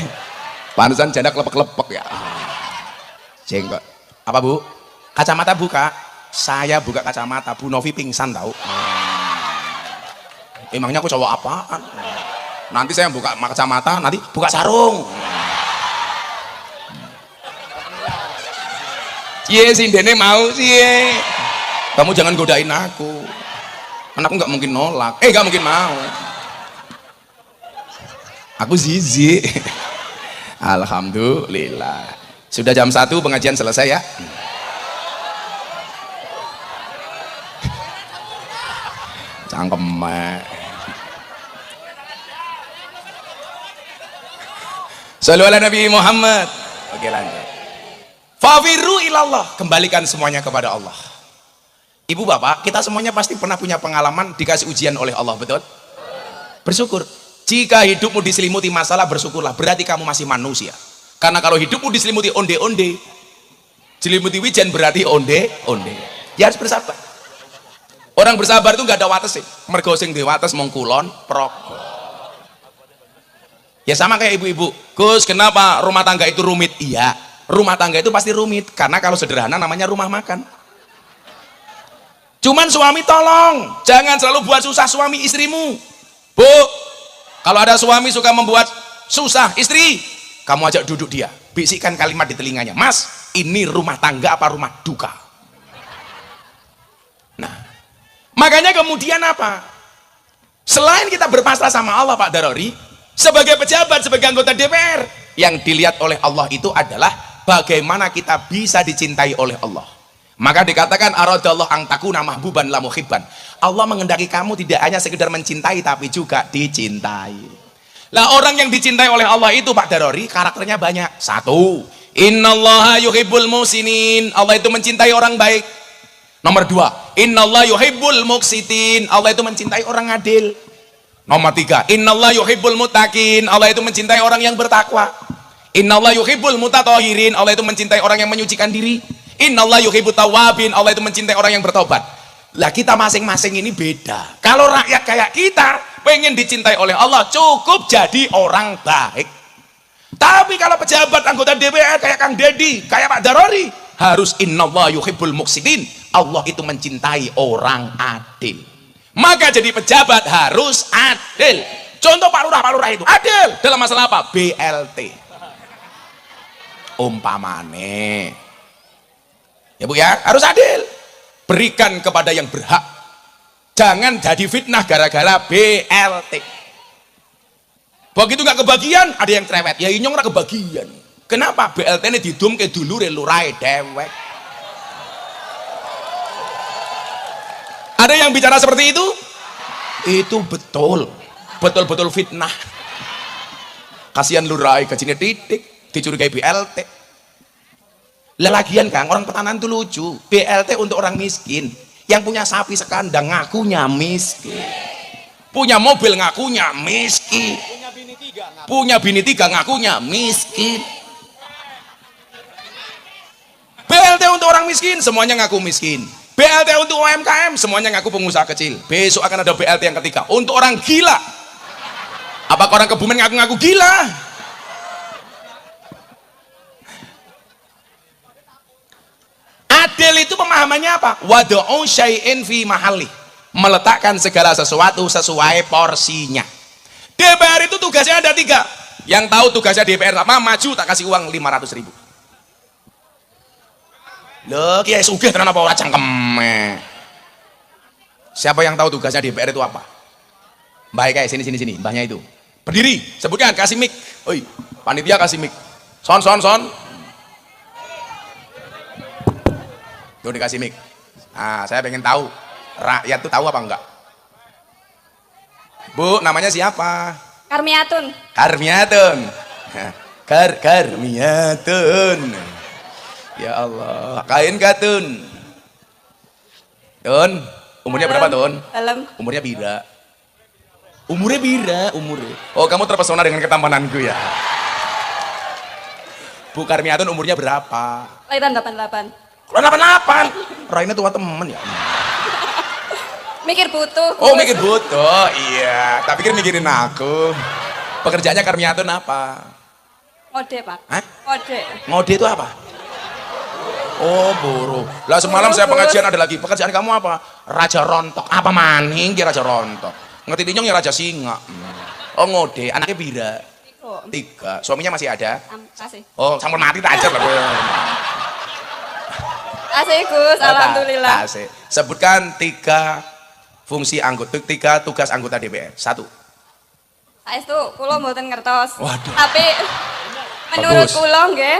Pantesan janda klepek-klepek ya. Jenggot. Apa, Bu? Kacamata buka. Saya buka kacamata, Bu Novi pingsan tahu. Emangnya aku cowok apaan? Nanti saya buka kacamata, nanti buka sarung. Cie si Dene mau sih. Kamu jangan godain aku. Anakku nggak mungkin nolak. Nggak mungkin mau. Aku zizi. Alhamdulillah. Sudah jam 1 pengajian selesai ya. Cangkem. Shallu ala Nabi Muhammad. Oke, lanjut. Fafiru ilallah, kembalikan semuanya kepada Allah. Ibu bapak, kita semuanya pasti pernah punya pengalaman dikasih ujian oleh Allah, betul? Bersyukur. Jika hidupmu diselimuti masalah, bersyukurlah, berarti kamu masih manusia. Karena kalau hidupmu diselimuti onde-onde, diselimuti wijen, berarti onde-onde. Ya harus bersabar. Orang bersabar itu nggak ada wates sih. Mergo sing di wates mong kulon proko. Ya sama kayak ibu-ibu. Gus, kenapa rumah tangga itu rumit? Iya, rumah tangga itu pasti rumit karena kalau sederhana namanya rumah makan. Cuman suami tolong jangan selalu buat susah suami istrimu. Bu, kalau ada suami suka membuat susah istri, kamu ajak duduk dia, bisikkan kalimat di telinganya, Mas, ini rumah tangga apa rumah duka? Nah, makanya kemudian apa? Selain kita berpasrah sama Allah, Pak Darori, sebagai pejabat, sebagai anggota DPR, yang dilihat oleh Allah itu adalah bagaimana kita bisa dicintai oleh Allah. Maka dikatakan aradallahu ang takuna mahbuban la muhibban. Allah mengendaki kamu tidak hanya sekedar mencintai tapi juga dicintai. Lah orang yang dicintai oleh Allah itu Pak Darori karakternya banyak. Satu, innallaha yuhibbul muhsinin. Allah itu mencintai orang baik. Nomor dua, innallaha yuhibbul muqsitin. Allah itu mencintai orang adil. Nomor tiga, innallaha yuhibbul muttaqin. Allah itu mencintai orang yang bertakwa. Innallaha yuhibbul mutatahhirin. Allah itu mencintai orang yang menyucikan diri. Innallaha yuhibbut tawwabin. Allah itu mencintai orang yang bertobat. Lah kita masing-masing ini beda. Kalau rakyat kayak kita pengen dicintai oleh Allah, cukup jadi orang baik. Tapi kalau pejabat anggota DPR kayak Kang Dedi, kayak Pak Darori, harus innallaha yuhibbul muqsitin. Allah itu mencintai orang adil. Maka jadi pejabat harus adil. Contoh Pak Lurah itu adil dalam masalah apa? BLT. Umpamane, ya Bu ya, harus adil. Berikan kepada yang berhak. Jangan jadi fitnah gara-gara BLT. Begitu nggak kebagian, ada yang cerewet. Ya inyong nggak kebagian. Kenapa? BLT ini didum ke dulure lurai dewek. Ada yang bicara seperti itu? Itu betul. Betul-betul fitnah. Kasihan lurai, gajinya titik. Dicurigai BLT. Lelagian Kang, orang pertanahan itu lucu. BLT untuk orang miskin. Yang punya sapi sekandang ngakunya miskin. Punya mobil ngakunya miskin. Punya bini tiga ngakunya miskin. BLT untuk orang miskin, semuanya ngaku miskin. BLT untuk UMKM, semuanya ngaku pengusaha kecil. Besok akan ada BLT yang ketiga untuk orang gila. Apakah orang Kebumen ngaku-ngaku gila? Adil itu pemahamannya apa? Wada'u syai'in fi mahalli. Meletakkan segala sesuatu sesuai porsinya. DPR itu tugasnya ada 3. Yang tahu tugasnya DPR apa? Maju tak kasih uang 500.000. Loh, kiai sugih tenan apa ora cangkeme. Siapa yang tahu tugasnya DPR itu apa? Mbah kayak sini. Mbahnya itu. Berdiri, sebutkan, kasih mic. Oi, panitia kasih mic. Son. Tuh dikasih mic. Nah, saya pengen tahu rakyat tuh tahu apa enggak? Bu, namanya siapa? Karmiatun. Karmiatun. Karmiatun. Ya Allah, kain katun. Tun, umurnya berapa Tun? Dalam. Umurnya bira. Umurnya. Oh, kamu terpesona dengan ketampananku ya. Bu Karmiatun umurnya berapa? Lahiran 88. Kalau 88, Raina tua temen ya. Mikir butuh. Oh, mikir butuh, iya. Tak pikir mikirin aku. Pekerjaannya Karmiatun apa? Ngode Pak. Hah? Ngode. Ngode itu apa? Oh, buruh. Lah semalam saya pengajian ada lagi. Pekerjaan kamu apa? Raja rontok. Apa maning ki Raja rontok? Ngerti dinyong ya Raja singa. Oh, ngode. Anaknya bira. 3. Suaminya masih ada? Kasih. Oh, sampun mati tak ajar lah. Kasih Gus, alhamdulillah. Kasih. Sebutkan 3 fungsi anggota, 3 tugas anggota DPR. 1. Saestu kula mboten ngertos. Waduh. Tapi menurut Bagus. kula nggih,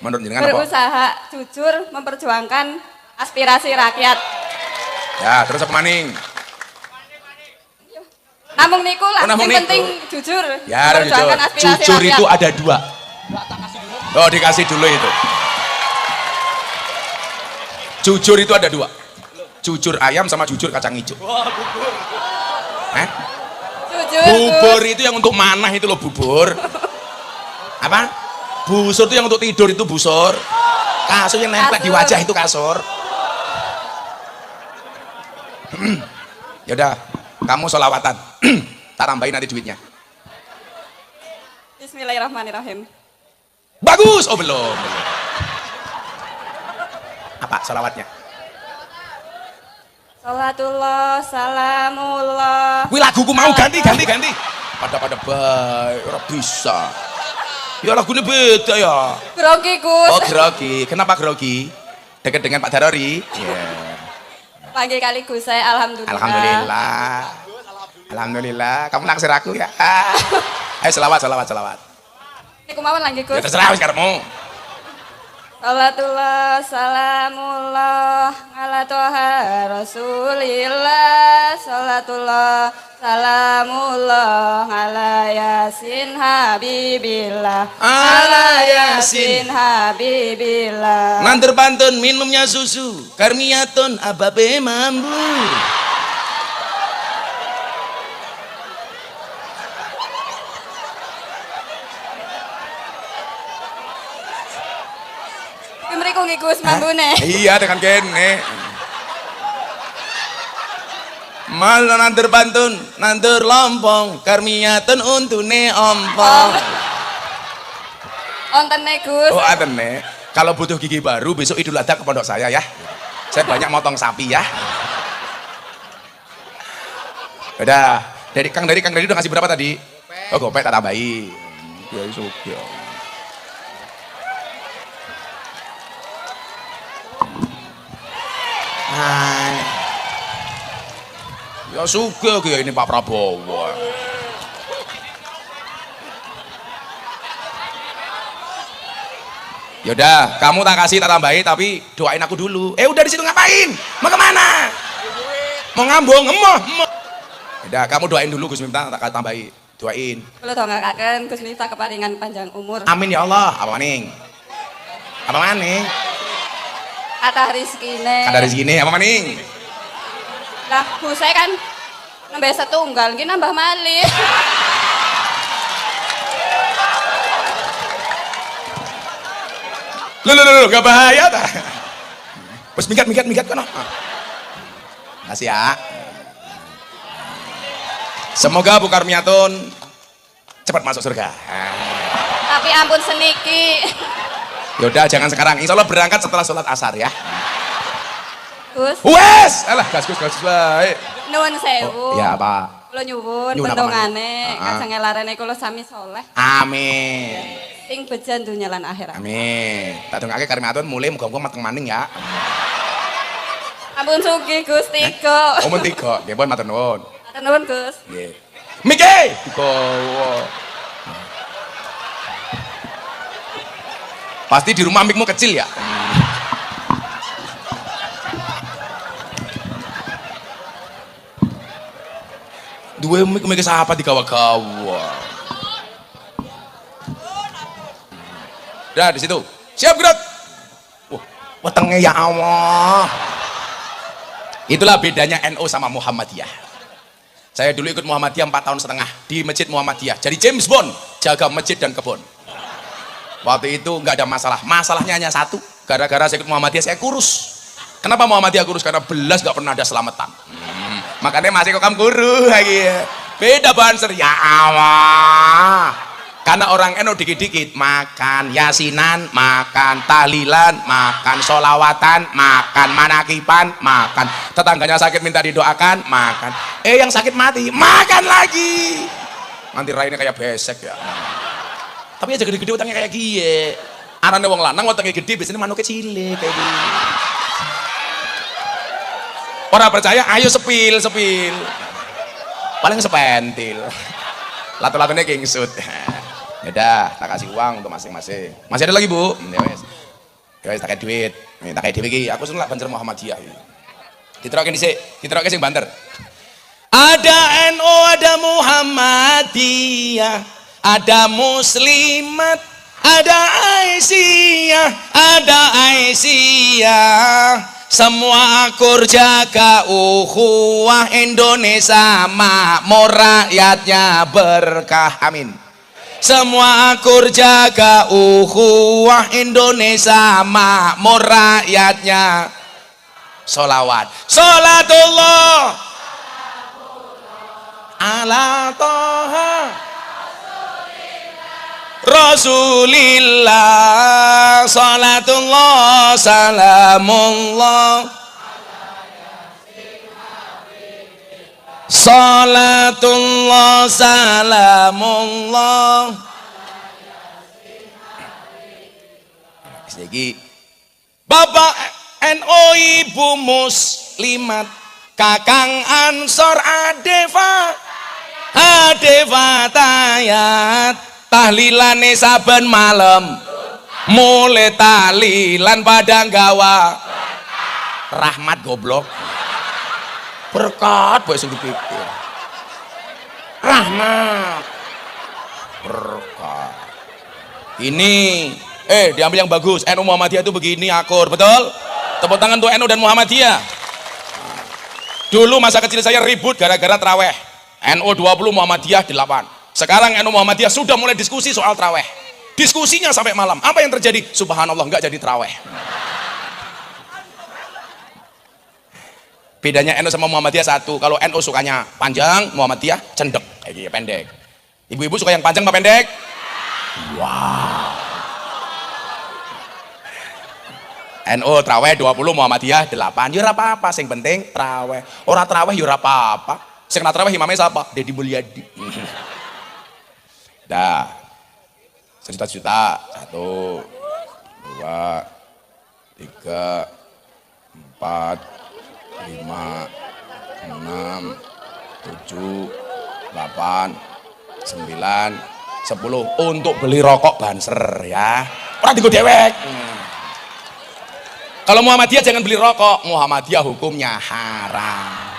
Menurut jenengan apa? berusaha jujur memperjuangkan aspirasi rakyat. Ya, terus apa maning? Namung niku lah, namung yang niku. penting jujur. Ya, jujur. Memperjuangkan aspirasi Jujur rakyat. itu ada dua. Oh, dikasih dulu itu. Jujur itu ada dua. Jujur ayam sama jujur kacang hijau. Jujur. Bubur itu yang untuk manah itu loh bubur. Apa? Busur itu yang untuk tidur itu busur. Kasur yang nempel di wajah itu kasur. Yaudah, kamu sholawatan. Tak tambahin nanti duitnya. Bismillahirrahmanirrahim. Bagus. Oh belum. Apa sholawatnya? Salatullah, salamullah. Wih laguku mau ganti. Pada baik, ora bisa. Ya lagunya beda ya. Grogi Gus. Oh grogi. Kenapa grogi? Dekat dengan Pak Darori? Iya. Pagi kali Gus saya alhamdulillah. Alhamdulillah. Kamu naksir aku ya. Ayo selawat. Ini kumawan lagi Ya Gus. terserah wis karepmu. Salatullah, salamullah, ala toha rasulillah. Salatullah, salamullah, ala yasin habibillah. Ala Yasin. habibillah. Nanti pantun minumnya susu. Karmiatun ababe mambu. Mriku nggih Gus mambune. Iya dengan kene. Malah nanti pantun, nanti lompong. Karmiatun untune ompong. Ontene Gus. Oh atene. Kalau butuh gigi baru besok Idul Adha ke pondok saya ya. Saya banyak motong sapi ya. Udah. Kang dari udah ngasih berapa tadi? Oh gopek tak tambahi. Ya suka. Hai. Ya suka kayak ini Pak Prabowo. Yaudah, kamu tak kasih tak tambahi tapi doain aku dulu. Udah di situ ngapain? Mau kemana? Mau ngambung, emoh. Yaudah, kamu doain dulu Gus Miftah tak tambahi. Doain. Kula dongakaken Gus Miftah keparingan panjang umur. Amin ya Allah. Apa maning? Apa maning? Atah rizkine. Ada rezeki apa maning? Lah, Gus saya kan nambah setunggal, nggih nambah malih. Loh, gak bahaya ta? Terus minggat kono. Kasih ya. Semoga Bu Karmiatun cepat masuk surga. Tapi ampun seniki. Yaudah jangan sekarang. Insya Allah berangkat setelah sholat asar ya. Gus, Wes, alah gas baik. nuwun sewu. Ya apa? Kula nyuwun Nyuwun apa, pendongane, Mas? kajeng elarene kula sami soleh. Amin. Sing bejan dunya lan akhirat. Amin. Tak dongake Karmiatun mulai muga-muga mateng maning ya. Ampun sugih Gus tiga. Omong tiga, nggih pun matur nuwun. Matur nuwun Gus. Nggih. Miki, digowo. Pasti di rumah mikmu kecil ya. Dua mik siapa di kawa-kawa. Dah di situ. Siap gerak. Wah, wetenge ya Allah. Itulah bedanya NU sama Muhammadiyah. Saya dulu ikut Muhammadiyah 4 tahun setengah di Masjid Muhammadiyah. Jadi James Bond, jaga masjid dan kebun. Waktu itu nggak ada masalah. Masalahnya hanya satu. Gara-gara saya ikut Muhammadiyah saya kurus. Kenapa Muhammadiyah kurus? Karena belas nggak pernah ada selamatan. Makanya masih kok kamu kurus lagi. Beda banser ya Allah. Karena orang NU dikit-dikit makan yasinan, makan tahlilan, makan solawatan, makan manakipan, makan tetangganya sakit minta didoakan, makan. Yang sakit mati, makan lagi. Nanti raine kayak besek ya. Tapi aja gede-gede utangnya kayak gie. Arane wong lanang utangnya gede, biasanya manuk kecil kayak gitu. Orang percaya, ayo sepil. Paling sepentil. Latu-latunya kingsut. Yaudah, tak kasih uang untuk masing-masing. Masih ada lagi Bu? Ya wes. Ya wes tak kayak duit. Nih tak kayak duit lagi. Aku seneng banter Muhammadiyah. Diterokin dhisik, diterokin sing banter. Ada NU, ada Muhammadiyah, ada Muslimat, ada Aisyah, ada Aisyah. Semua akur jaga ukhuwah Indonesia makmur rakyatnya berkah, amin. Semua akur jaga ukhuwah Indonesia makmur rakyatnya. Sholawat, sholatullah ala toha Rasulillah, salatullah salamullah, salatullah salamullah. Sedikit Bapak NU, Ibu Muslimat, Kakang Ansor, Adeva Tayat, tahlilane saben malam, mulai tahlilan padang gawa rahmat goblok berkat boy sing dipikir rahmat berkat ini diambil yang bagus. NU Muhammadiyah itu begini akur, betul? Tepuk tangan untuk NU dan Muhammadiyah. Dulu masa kecil saya ribut gara-gara traweh. NU 20, Muhammadiyah 8. Sekarang NU Muhammadiyah sudah mulai diskusi soal traweh. Diskusinya sampai malam. Apa yang terjadi? Subhanallah, nggak jadi traweh. Bedanya NU sama Muhammadiyah satu. Kalau NU sukanya panjang, Muhammadiyah cendek, kayak pendek. Ibu-ibu suka yang panjang apa pendek? Wow. NU traweh 20, Muhammadiyah 8. Ya ora apa-apa, sing penting traweh. Ora traweh ya ora apa-apa. Sing na traweh imamnya siapa? Deddy Mulyadi. Dah. Sejuta-juta. 1 2 3 4 5 6 7 8 9 10 untuk beli rokok Banser ya. Ora dienggo dewek. Kalau Muhammadiyah jangan beli rokok, Muhammadiyah hukumnya haram.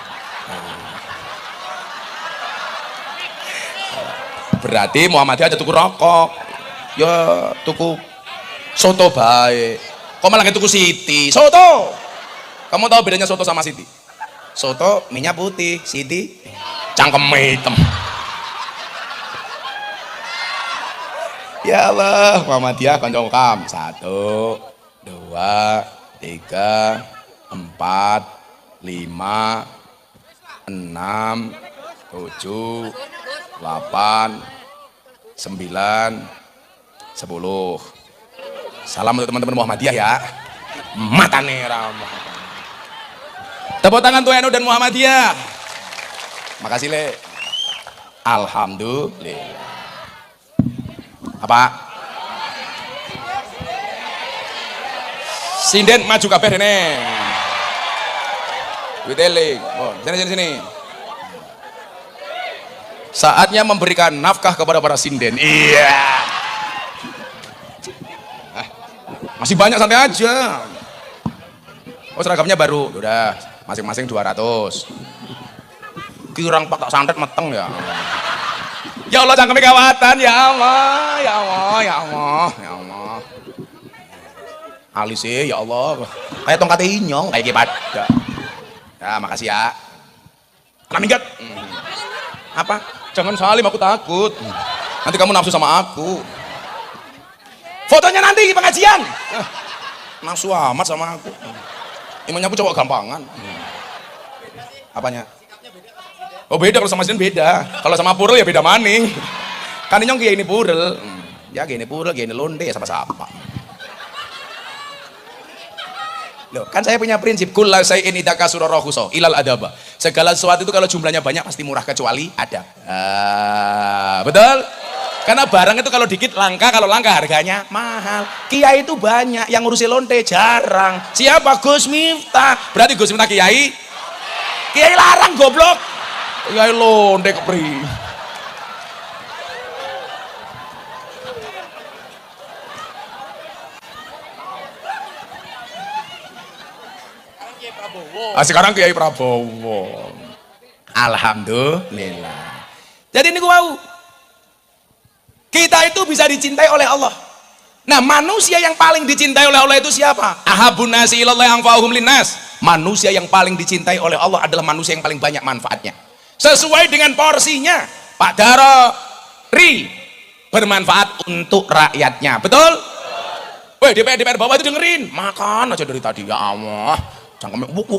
Berarti Muhammadiyah aja tuku rokok, ya tuku soto baik. Kok malah tuku Siti? Soto. Kamu tahu bedanya soto sama Siti? Soto minyak putih, Siti cangkem hitam. Ya Allah, Muhammadiyah konco kam. 1 2 3 4 5 6 7 8 9 10. Salam untuk teman-teman Muhammadiyah ya. Matane ramah. Tepuk tangan tuh NU dan Muhammadiyah. Makasih le. Alhamdulillah. Apa? Sinden maju kabeh rene. Witeling. Oh, sini. Saatnya memberikan nafkah kepada para sinden. Iya. Masih banyak, santai aja. Oh, seragamnya baru. Udah, masing-masing 200. Kirang pak tak santet meteng ya. Ya Allah, cangkeme kawatan. Ya Allah, ya Allah, ya Allah, ya Allah. Alis ya Allah, kayak tongkat inyong kayak kipat. Ya, makasih ya. Anak minggat. Apa? Jangan salim, aku takut. Nanti kamu nafsu sama aku. Fotonya nanti di pengajian. Nafsu amat sama aku. Imannya aku cowok gampangan. Apanya? Oh beda, kalau sama Siden beda. Kalau sama Purel ya beda maning. Kan inyong kayak ini Purel. Ya kayak ini Purel, kayak ini Londe ya sama-sama. Loh, kan saya punya prinsip kulla syai'in idza kasura rakhusa ilal adaba. Segala sesuatu itu kalau jumlahnya banyak pasti murah kecuali adab. Betul? Karena barang itu kalau dikit langka, kalau langka harganya mahal. Kiai itu banyak, yang ngurusi lonte jarang. Siapa? Gus Miftah. Berarti Gus Miftah kiai? Kiai larang goblok. Kiai lonte kepri. Sekarang Kiai Prabowo. Alhamdulillah. Jadi ini wow, kita itu bisa dicintai oleh Allah. Nah, manusia yang paling dicintai oleh Allah itu siapa? Ahabun nasi ilallah anfa'uhum linnas. Manusia yang paling dicintai oleh Allah adalah manusia yang paling banyak manfaatnya. Sesuai dengan porsinya. Pak Darori bermanfaat untuk rakyatnya. Betul? Weh, DPR bawah itu dengerin. Makan aja dari tadi, ya Allah. Cangkemnya wuk.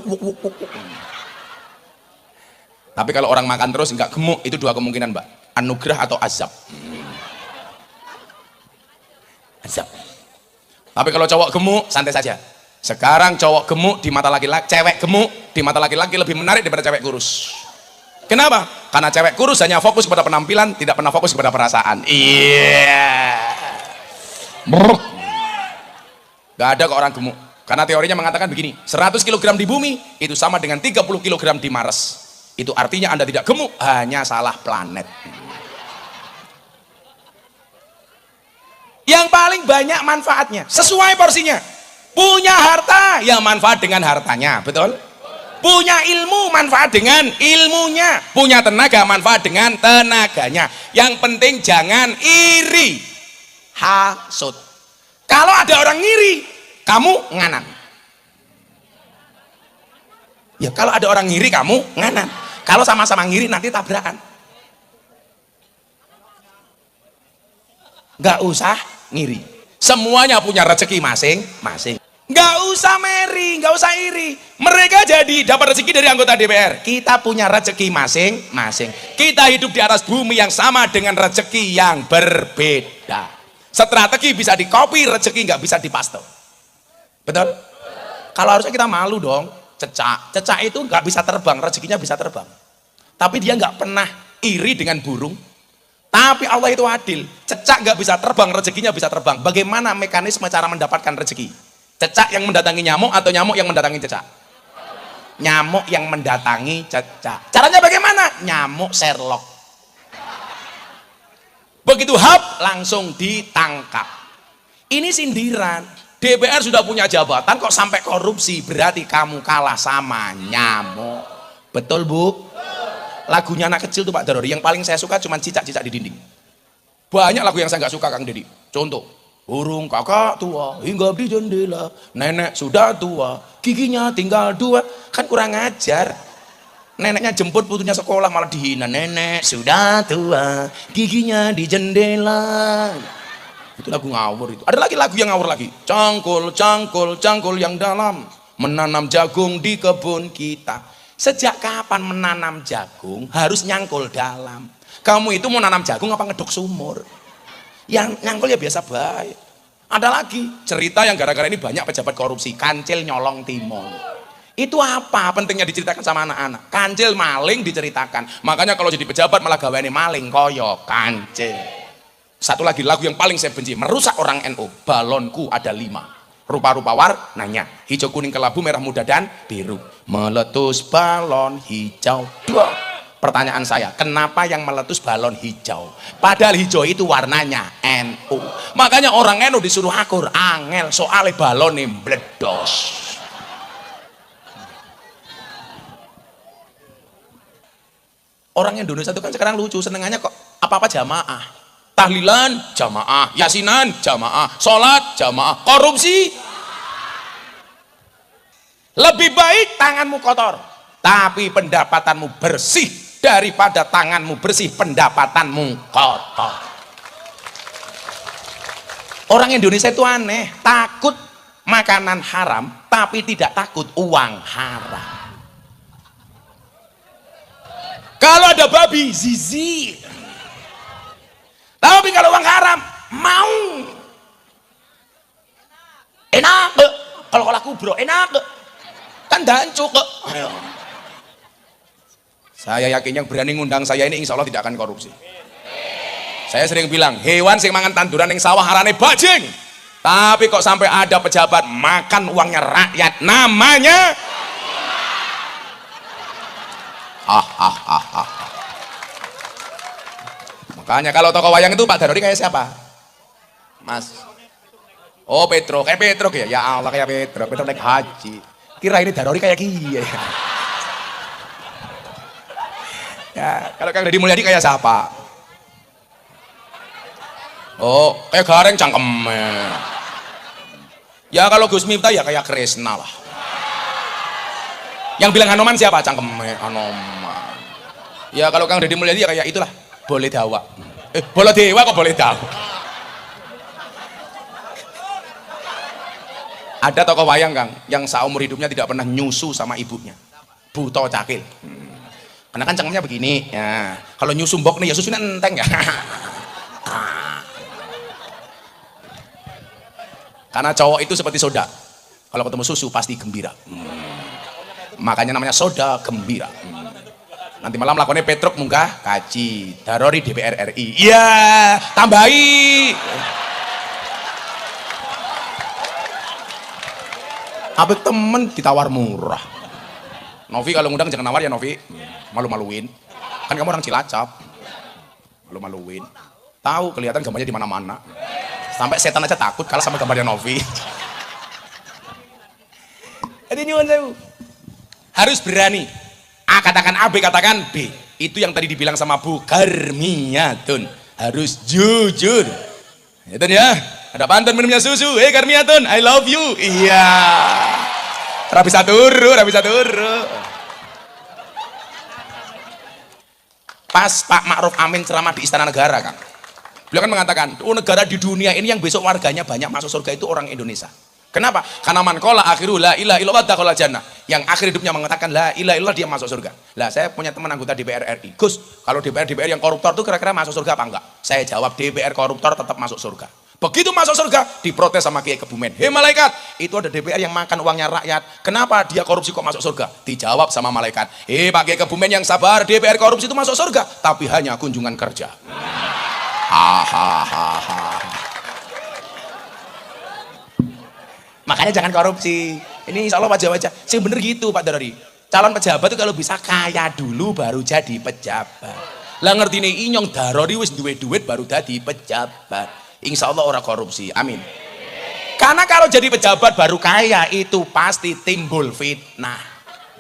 Tapi kalau orang makan terus enggak gemuk, itu dua kemungkinan, Mbak. Anugerah atau azab. Azab. Tapi kalau cowok gemuk, santai saja. Sekarang cowok gemuk di mata laki-laki, cewek gemuk di mata laki-laki lebih menarik daripada cewek kurus. Kenapa? Karena cewek kurus hanya fokus pada penampilan, tidak pernah fokus pada perasaan. Iya. Gak ada kok orang gemuk. Karena teorinya mengatakan begini, 100 kg di bumi itu sama dengan 30 kg di Mars. Itu artinya Anda tidak gemuk, hanya salah planet. Yang paling banyak manfaatnya, sesuai porsinya. Punya harta, ya manfaat dengan hartanya, betul? Punya ilmu, manfaat dengan ilmunya. Punya tenaga, manfaat dengan tenaganya. Yang penting jangan iri, hasut. Kalau ada orang ngiri, kamu nganan. Ya kalau ada orang ngiri, kamu nganan. Kalau sama-sama ngiri nanti tabrakan. Gak usah ngiri. Semuanya punya rezeki masing-masing. Gak usah meri, gak usah iri. Mereka jadi dapat rezeki dari anggota DPR. Kita punya rezeki masing-masing. Kita hidup di atas bumi yang sama dengan rezeki yang berbeda. Strategi bisa dikopi, rezeki nggak bisa dipaste. Betul? Kalau harusnya kita malu dong. Cecak itu nggak bisa terbang, rezekinya bisa terbang. Tapi dia nggak pernah iri dengan burung. Tapi Allah itu adil. Cecak nggak bisa terbang, rezekinya bisa terbang. Bagaimana mekanisme cara mendapatkan rezeki? Cecak yang mendatangi nyamuk atau nyamuk yang mendatangi cecak? Nyamuk yang mendatangi cecak. Caranya bagaimana? Nyamuk Sherlock. Begitu hap langsung ditangkap. Ini sindiran. DPR sudah punya jabatan kok sampai korupsi, berarti kamu kalah sama nyamuk. Betul, Bu? Lagunya anak kecil tuh Pak Darori, yang paling saya suka cuma cicak-cicak di dinding. Banyak lagu yang saya nggak suka Kang Deddy. Contoh, burung kakak tua hinggap di jendela, nenek sudah tua giginya tinggal 2. Kan kurang ajar. Neneknya jemput putunya sekolah malah dihina. Nenek sudah tua giginya di jendela. Itu lagu ngawur itu. Ada lagi lagu yang ngawur lagi. Cangkul, cangkul, cangkul yang dalam, menanam jagung di kebun kita. Sejak kapan menanam jagung harus nyangkul dalam? Kamu itu mau nanam jagung apa ngeduk sumur? Yang nyangkul ya biasa baik. Ada lagi cerita yang gara-gara ini banyak pejabat korupsi. Kancil nyolong timun. Itu apa pentingnya diceritakan sama anak-anak? Kancil maling diceritakan. Makanya kalau jadi pejabat malah gawain maling koyo kancil. Satu lagi lagu yang paling saya benci, merusak orang NU. Balonku ada 5, rupa-rupa warnanya, hijau, kuning, kelabu, merah muda dan biru. Meletus balon hijau. Pertanyaan saya, kenapa yang meletus balon hijau? Padahal hijau itu warnanya NU. Makanya orang NU disuruh akur, angel soalnya balonnya meledos. Orang Indonesia itu kan sekarang lucu, senengannya kok apa-apa jamaah. Tahlilan jamaah, yasinan jamaah, sholat jamaah, korupsi. Lebih baik tanganmu kotor tapi pendapatanmu bersih daripada tanganmu bersih pendapatanmu kotor. Orang Indonesia itu aneh, takut makanan haram tapi tidak takut uang haram. Kalau ada babi zizi, tapi kalau uang haram mau. Enak kalau laku bro, enak kan dancuk. Saya yakin yang berani ngundang saya ini insya Allah tidak akan korupsi. Saya sering bilang hewan sing mangan tanduran yang sawah arane bajing, tapi kok sampai ada pejabat makan uangnya rakyat, namanya Makanya kalau tokoh wayang itu Pak Darori kayak siapa? Mas. Oh Petro, kayak Petro ya. Ya Allah kayak Petro, Petro naik haji. Kira ini Darori kayak gini ya. Ya, kalau Kang Deddy Mulyadi kayak siapa? Oh, kayak Gareng cangkemnya. Ya kalau Gus Miftah ya kayak Kresna lah. Yang bilang Anoman siapa? Cangkemnya Anoman. Ya kalau Kang Deddy Mulyadi ya kayak itulah, boleh dawa. Boleh dewa kok boleh dawa. Ada tokoh wayang Kang yang seumur hidupnya tidak pernah nyusu sama ibunya. Buto Cakil. Karena kan cangkemnya begini ya. Kalau nyusu mbok nih ya susunya enteng ya. Karena cowok itu seperti soda, kalau ketemu susu pasti gembira. Makanya namanya soda gembira. Nanti malam lakonnya Petruk munggah kaji Darori DPR RI. Iya, tambahi. Apa temen ditawar murah. Novi kalau ngundang jangan nawar ya Novi. Malu-maluin. Kan kamu orang Cilacap. Malu-maluin. Tahu kelihatan gambarnya di mana-mana. Sampai setan aja takut kalah sama gambarnya Novi. Jadi nyuwun sewu. Harus berani. A katakan A, B katakan B. Itu yang tadi dibilang sama Bu Garmiatun. Harus jujur. Itu ya. Ada pantun minumnya susu. Garmiatun, I love you. Iya. Rapi saturu, rapi saturu. Pas Pak Ma'ruf Amin ceramah di Istana Negara, Kang. Beliau kan mengatakan, negara di dunia ini yang besok warganya banyak masuk surga itu orang Indonesia. Kenapa? Karena man qala akhiru la ilaha illallah dakhala jannah. Yang akhir hidupnya mengatakan la ilaha illallah dia masuk surga. Lah saya punya teman anggota DPR RI. Gus, kalau DPR yang koruptor itu kira-kira masuk surga apa enggak? Saya jawab DPR koruptor tetap masuk surga. Begitu masuk surga diprotes sama Kiai Kebumen. Hei malaikat, itu ada DPR yang makan uangnya rakyat. Kenapa dia korupsi kok masuk surga? Dijawab sama malaikat. Hei Pak Kiai Kebumen yang sabar, DPR korupsi itu masuk surga, tapi hanya kunjungan kerja. Hahaha. Makanya jangan korupsi. Ini insya Allah wajah-wajah. Sih bener gitu Pak Darori. Calon pejabat itu kalau bisa kaya dulu baru jadi pejabat. Lah ngerti nih inyong Darori wis duwe duit baru jadi pejabat. Insya Allah orang korupsi. Amin. Karena kalau jadi pejabat baru kaya itu pasti timbul fitnah.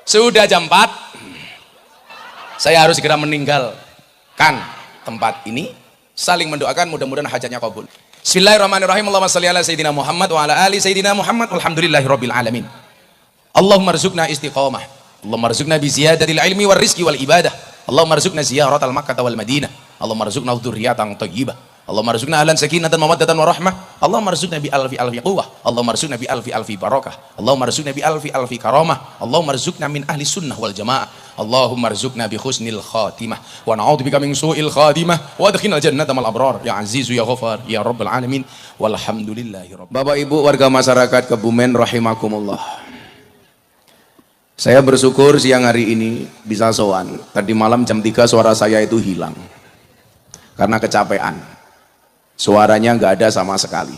Sudah jam 4. Saya harus segera meninggalkan tempat ini. Saling mendoakan mudah-mudahan hajatnya kabul. Bismillahirrahmanirrahim. Allahumma shalli ala sayyidina Muhammad wa ala ali sayyidina Muhammad. Alhamdulillahirabbil alamin. Allahumma rzuqna istiqamah. Allahumma rzuqna bi ziyadatil ilmi war rizqi wal ibadah. Allahumma rzuqna ziyaratal Makkah wal Madinah. Allahumma rzuqna dzurriyyatan thayyibah. Allahumma rzuqna ahlan sakinatan wa mawaddatan wa rahmah. Allahumma rzuqna bi alfi quwwah. Allahumma rzuqna bi alfi barakah. Allahumma rzuqna bi alfi karamah. Allahumma rzuqna min ahli sunnah wal jamaah. Allahumma rzuqna bi husnil khatimah wa na'udzubika min su'il khatimah wa adkhilnal jannata mal abrar ya azizu ya ghafar ya rabbal alamin walhamdulillahi rabbil. Bapak Ibu warga masyarakat Kebumen rahimakumullah. Saya bersyukur siang hari ini bisa sowan. Tadi malam jam 3 suara saya itu hilang karena kecapean. Suaranya nggak ada sama sekali.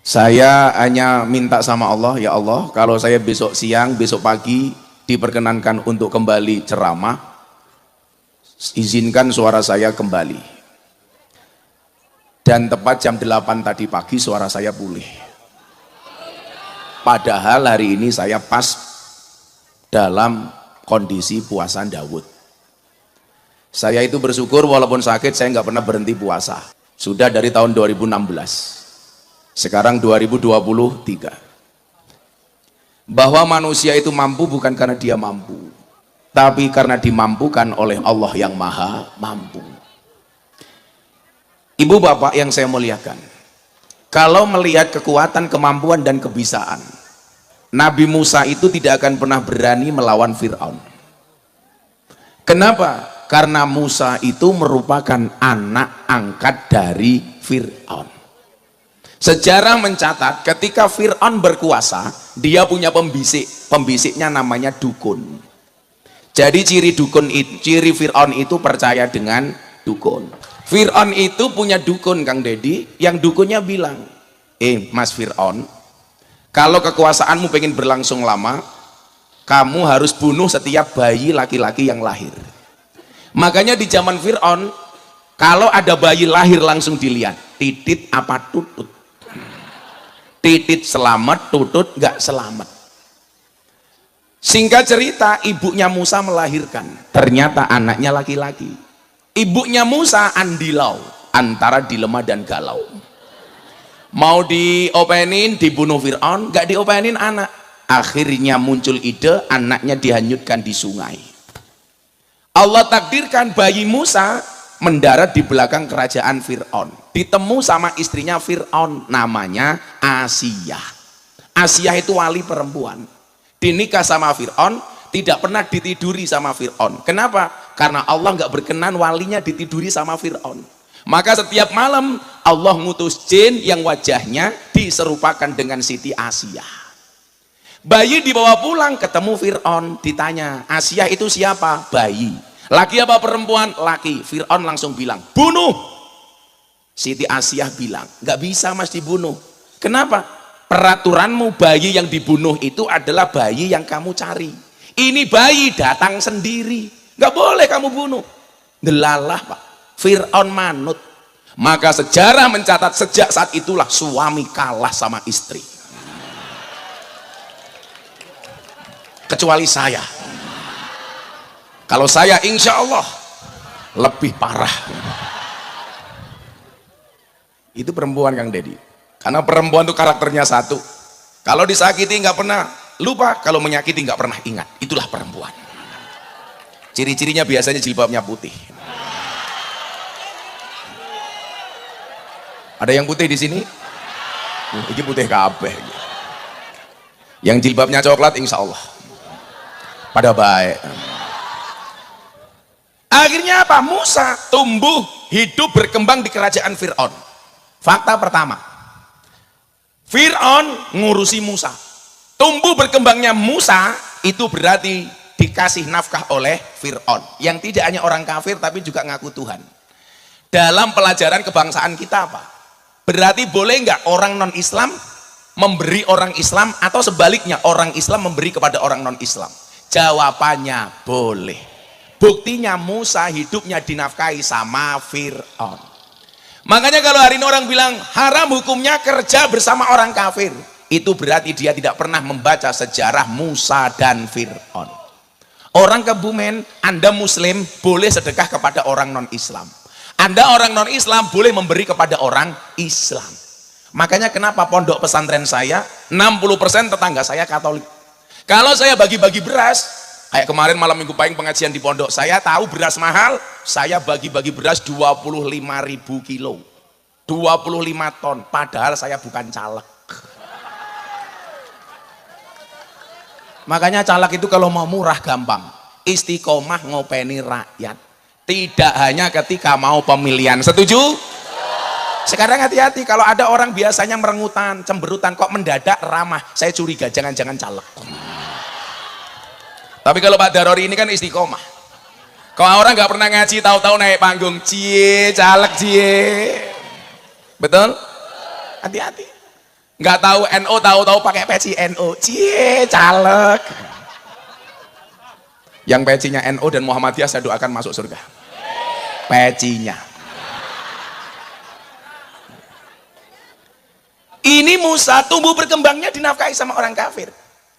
Saya hanya minta sama Allah, ya Allah, kalau saya besok siang, besok pagi diperkenankan untuk kembali ceramah, izinkan suara saya kembali. Dan tepat jam 8 tadi pagi suara saya pulih. Padahal hari ini saya pas dalam kondisi puasa Daud. Saya itu bersyukur walaupun sakit saya nggak pernah berhenti puasa. Sudah dari tahun 2016. Sekarang 2023. Bahwa manusia itu mampu bukan karena dia mampu, tapi karena dimampukan oleh Allah yang Maha Mampu. Ibu bapak yang saya muliakan, kalau melihat kekuatan, kemampuan dan kebisaan, Nabi Musa itu tidak akan pernah berani melawan Fir'aun. Kenapa? Karena Musa itu merupakan anak angkat dari Fir'aun. Sejarah mencatat ketika Fir'aun berkuasa, dia punya pembisik. Pembisiknya namanya dukun. Jadi ciri Fir'aun itu percaya dengan dukun. Fir'aun itu punya dukun Kang Deddy, yang dukunnya bilang, Mas Fir'aun, kalau kekuasaanmu pengen berlangsung lama, kamu harus bunuh setiap bayi laki-laki yang lahir. Makanya di zaman Fir'aun, kalau ada bayi lahir langsung dilihat, titit apa tutut. Titit selamat, tutut nggak selamat. Singkat cerita, ibunya Musa melahirkan. Ternyata anaknya laki-laki. Ibunya Musa andilau, antara dilema dan galau. Mau diopenin, dibunuh Fir'aun, gak diopenin anak. Akhirnya muncul ide, anaknya dihanyutkan di sungai. Allah takdirkan bayi Musa mendarat di belakang kerajaan Fir'aun. Ditemu sama istrinya Fir'aun, namanya Asiyah. Asiyah itu wali perempuan. Dinikah sama Fir'aun, tidak pernah ditiduri sama Fir'aun. Kenapa? Karena Allah nggak berkenan walinya ditiduri sama Fir'aun. Maka setiap malam Allah ngutus jin yang wajahnya diserupakan dengan Siti Asiyah. Bayi dibawa pulang, ketemu Fir'aun, ditanya, Asiyah itu siapa? Bayi. Laki apa perempuan? Laki. Fir'aun langsung bilang, bunuh. Siti Asiyah bilang, nggak bisa mas dibunuh. Kenapa? Peraturanmu bayi yang dibunuh itu adalah bayi yang kamu cari. Ini bayi datang sendiri, nggak boleh kamu bunuh. Delalah pak, Fir'aun manut. Maka sejarah mencatat sejak saat itulah suami kalah sama istri. Kecuali saya. Kalau saya insya Allah lebih parah. Itu perempuan Kang Deddy. Karena perempuan itu karakternya satu. Kalau disakiti nggak pernah lupa, kalau menyakiti nggak pernah ingat. Itulah perempuan. Ciri-cirinya biasanya jilbabnya putih. Ada yang putih di sini? Ini putih kabeh. Yang jilbabnya coklat insya Allah pada baik. Akhirnya apa? Musa tumbuh, hidup, berkembang di kerajaan Fir'aun. Fakta pertama, Fir'aun ngurusi Musa. Tumbuh berkembangnya Musa itu berarti dikasih nafkah oleh Fir'aun, yang tidak hanya orang kafir tapi juga ngaku Tuhan. Dalam pelajaran kebangsaan kita apa? Berarti boleh nggak orang non Islam memberi orang Islam, atau sebaliknya orang Islam memberi kepada orang non Islam? Jawabannya boleh. Buktinya Musa hidupnya dinafkahi sama Fir'aun. Makanya kalau hari ini orang bilang haram hukumnya kerja bersama orang kafir, itu berarti dia tidak pernah membaca sejarah Musa dan Fir'aun. Orang Kebumen, Anda Muslim boleh sedekah kepada orang non Islam. Anda orang non Islam boleh memberi kepada orang Islam. Makanya kenapa pondok pesantren saya 60% tetangga saya Katolik. Kalau saya bagi-bagi beras, kayak kemarin malam minggu pahing pengajian di pondok, saya tahu beras mahal, saya bagi-bagi beras 25.000 kilo, 25 ton, padahal saya bukan caleg. Makanya caleg itu kalau mau murah gampang, istiqomah ngopeni rakyat, tidak hanya ketika mau pemilihan. Setuju? Sekarang hati-hati, kalau ada orang biasanya merengutan, cemberutan, kok mendadak ramah, saya curiga jangan-jangan caleg. Tapi kalau Pak Darori ini kan istiqomah. Kalau orang nggak pernah ngaji, tahu-tahu naik panggung, cie, caleg cie, betul? Hati-hati. Nggak tahu NO, tahu-tahu pakai peci NO, cie, caleg. Yang pecinya NO dan Muhammadiyah saya doakan masuk surga. Pecinya. Ini Musa tumbuh berkembangnya dinafkahi sama orang kafir.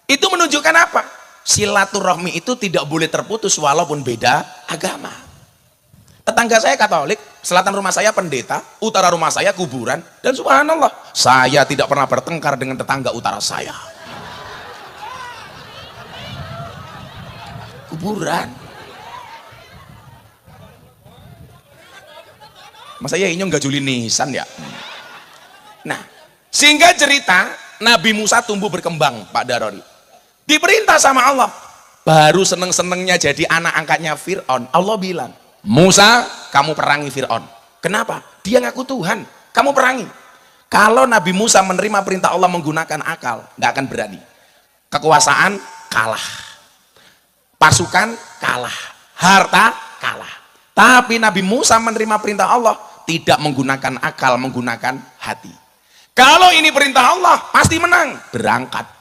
Itu menunjukkan apa? Silaturahmi itu tidak boleh terputus walaupun beda agama. Tetangga saya Katolik, selatan rumah saya pendeta, utara rumah saya kuburan, dan subhanallah, saya tidak pernah bertengkar dengan tetangga utara saya. Kuburan. Masa ya ini nggak juli nisan ya? Nah, sehingga cerita Nabi Musa tumbuh berkembang, Pak Darori. Diperintah sama Allah, baru seneng-senengnya jadi anak angkatnya Fir'aun. Allah bilang, Musa kamu perangi Fir'aun. Kenapa? Dia ngaku Tuhan, kamu perangi. Kalau Nabi Musa menerima perintah Allah menggunakan akal, nggak akan berani. Kekuasaan kalah, pasukan kalah, harta kalah. Tapi Nabi Musa menerima perintah Allah tidak menggunakan akal, menggunakan hati. Kalau ini perintah Allah pasti menang, berangkat.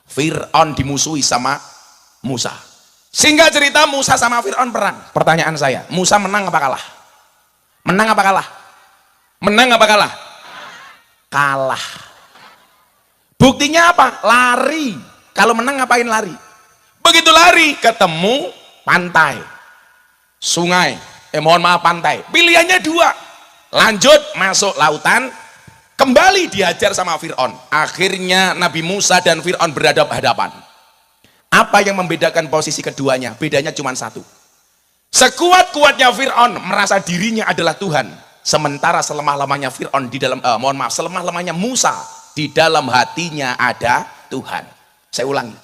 Fir'aun dimusuhi sama Musa. Singkat cerita, Musa sama Fir'aun perang. Pertanyaan saya, Musa menang apa kalah? Menang apa kalah? Menang apa kalah? Kalah. Buktinya apa? Lari. Kalau menang ngapain lari? Begitu lari ketemu pantai, sungai, mohon maaf pantai. Pilihannya dua, lanjut masuk lautan, kembali dihajar sama Fir'aun. Akhirnya Nabi Musa dan Fir'aun berhadapan-hadapan. Apa yang membedakan posisi keduanya? Bedanya cuma satu. Sekuat-kuatnya Fir'aun merasa dirinya adalah Tuhan, sementara selemah-lemahnya Fir'aun di dalam selemah-lemahnya Musa di dalam hatinya ada Tuhan. Saya ulangi.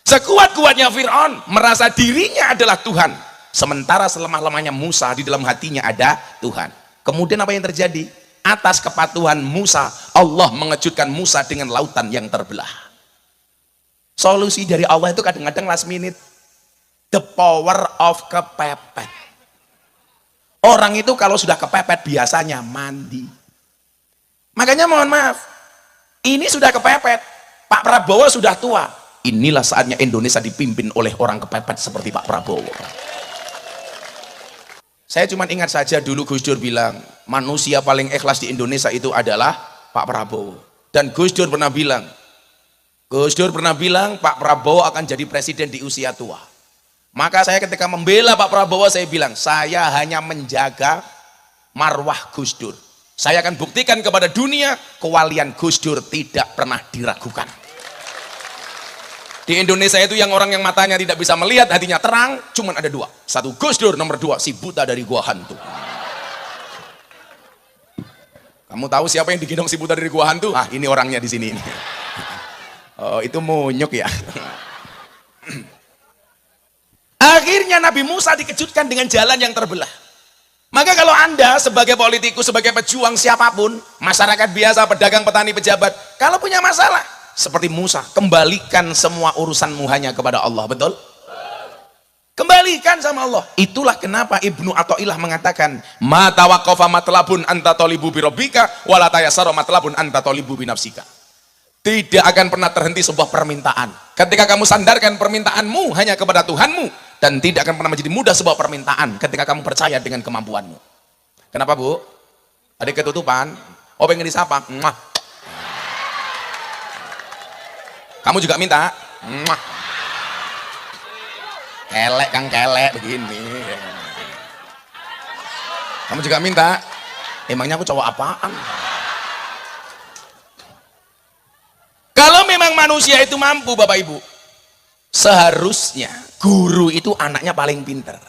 Sekuat-kuatnya Fir'aun merasa dirinya adalah Tuhan, sementara selemah-lemahnya Musa di dalam hatinya ada Tuhan. Kemudian apa yang terjadi? Atas kepatuhan Musa, Allah mengejutkan Musa dengan lautan yang terbelah. Solusi dari Allah itu kadang-kadang last minute. The power of kepepet. Orang itu kalau sudah kepepet biasanya mandi. Makanya mohon maaf, ini sudah kepepet. Pak Prabowo sudah tua. Inilah saatnya Indonesia dipimpin oleh orang kepepet seperti Pak Prabowo. Saya cuma ingat saja dulu Gus Dur bilang, manusia paling ikhlas di Indonesia itu adalah Pak Prabowo. Dan Gus Dur pernah bilang Pak Prabowo akan jadi presiden di usia tua. Maka saya ketika membela Pak Prabowo, saya bilang, saya hanya menjaga marwah Gus Dur. Saya akan buktikan kepada dunia, kewalian Gus Dur tidak pernah diragukan. Di Indonesia itu yang orang yang matanya tidak bisa melihat, hatinya terang, cuman ada dua. Satu Gus Dur, nomor dua si buta dari gua hantu. Kamu tahu siapa yang digendong si buta dari gua hantu? Ah, ini orangnya di sini. Oh, itu munyuk ya. Akhirnya Nabi Musa dikejutkan dengan jalan yang terbelah. Maka kalau Anda sebagai politikus, sebagai pejuang siapapun, masyarakat biasa, pedagang, petani, pejabat, kalau punya masalah, seperti Musa, kembalikan semua urusanmu hanya kepada Allah, betul? Kembalikan sama Allah. Itulah kenapa Ibnu Athaillah mengatakan, ma tawaqqafa matlabun anta talibu bi rabbika wa la tayassara matlabun anta talibu bi nafsika. Tidak akan pernah terhenti sebuah permintaan. Ketika kamu sandarkan permintaanmu hanya kepada Tuhanmu, dan tidak akan pernah menjadi mudah sebuah permintaan ketika kamu percaya dengan kemampuanmu. Kenapa, Bu? Tadi ketutupan. Oh, pengen disapa. Mwah. Kamu juga minta? Mwah. Kelek, Kang, kelek begini. Kamu juga minta? Emangnya aku cowok apaan? Kalau memang manusia itu mampu, Bapak Ibu, seharusnya guru itu anaknya paling pinter.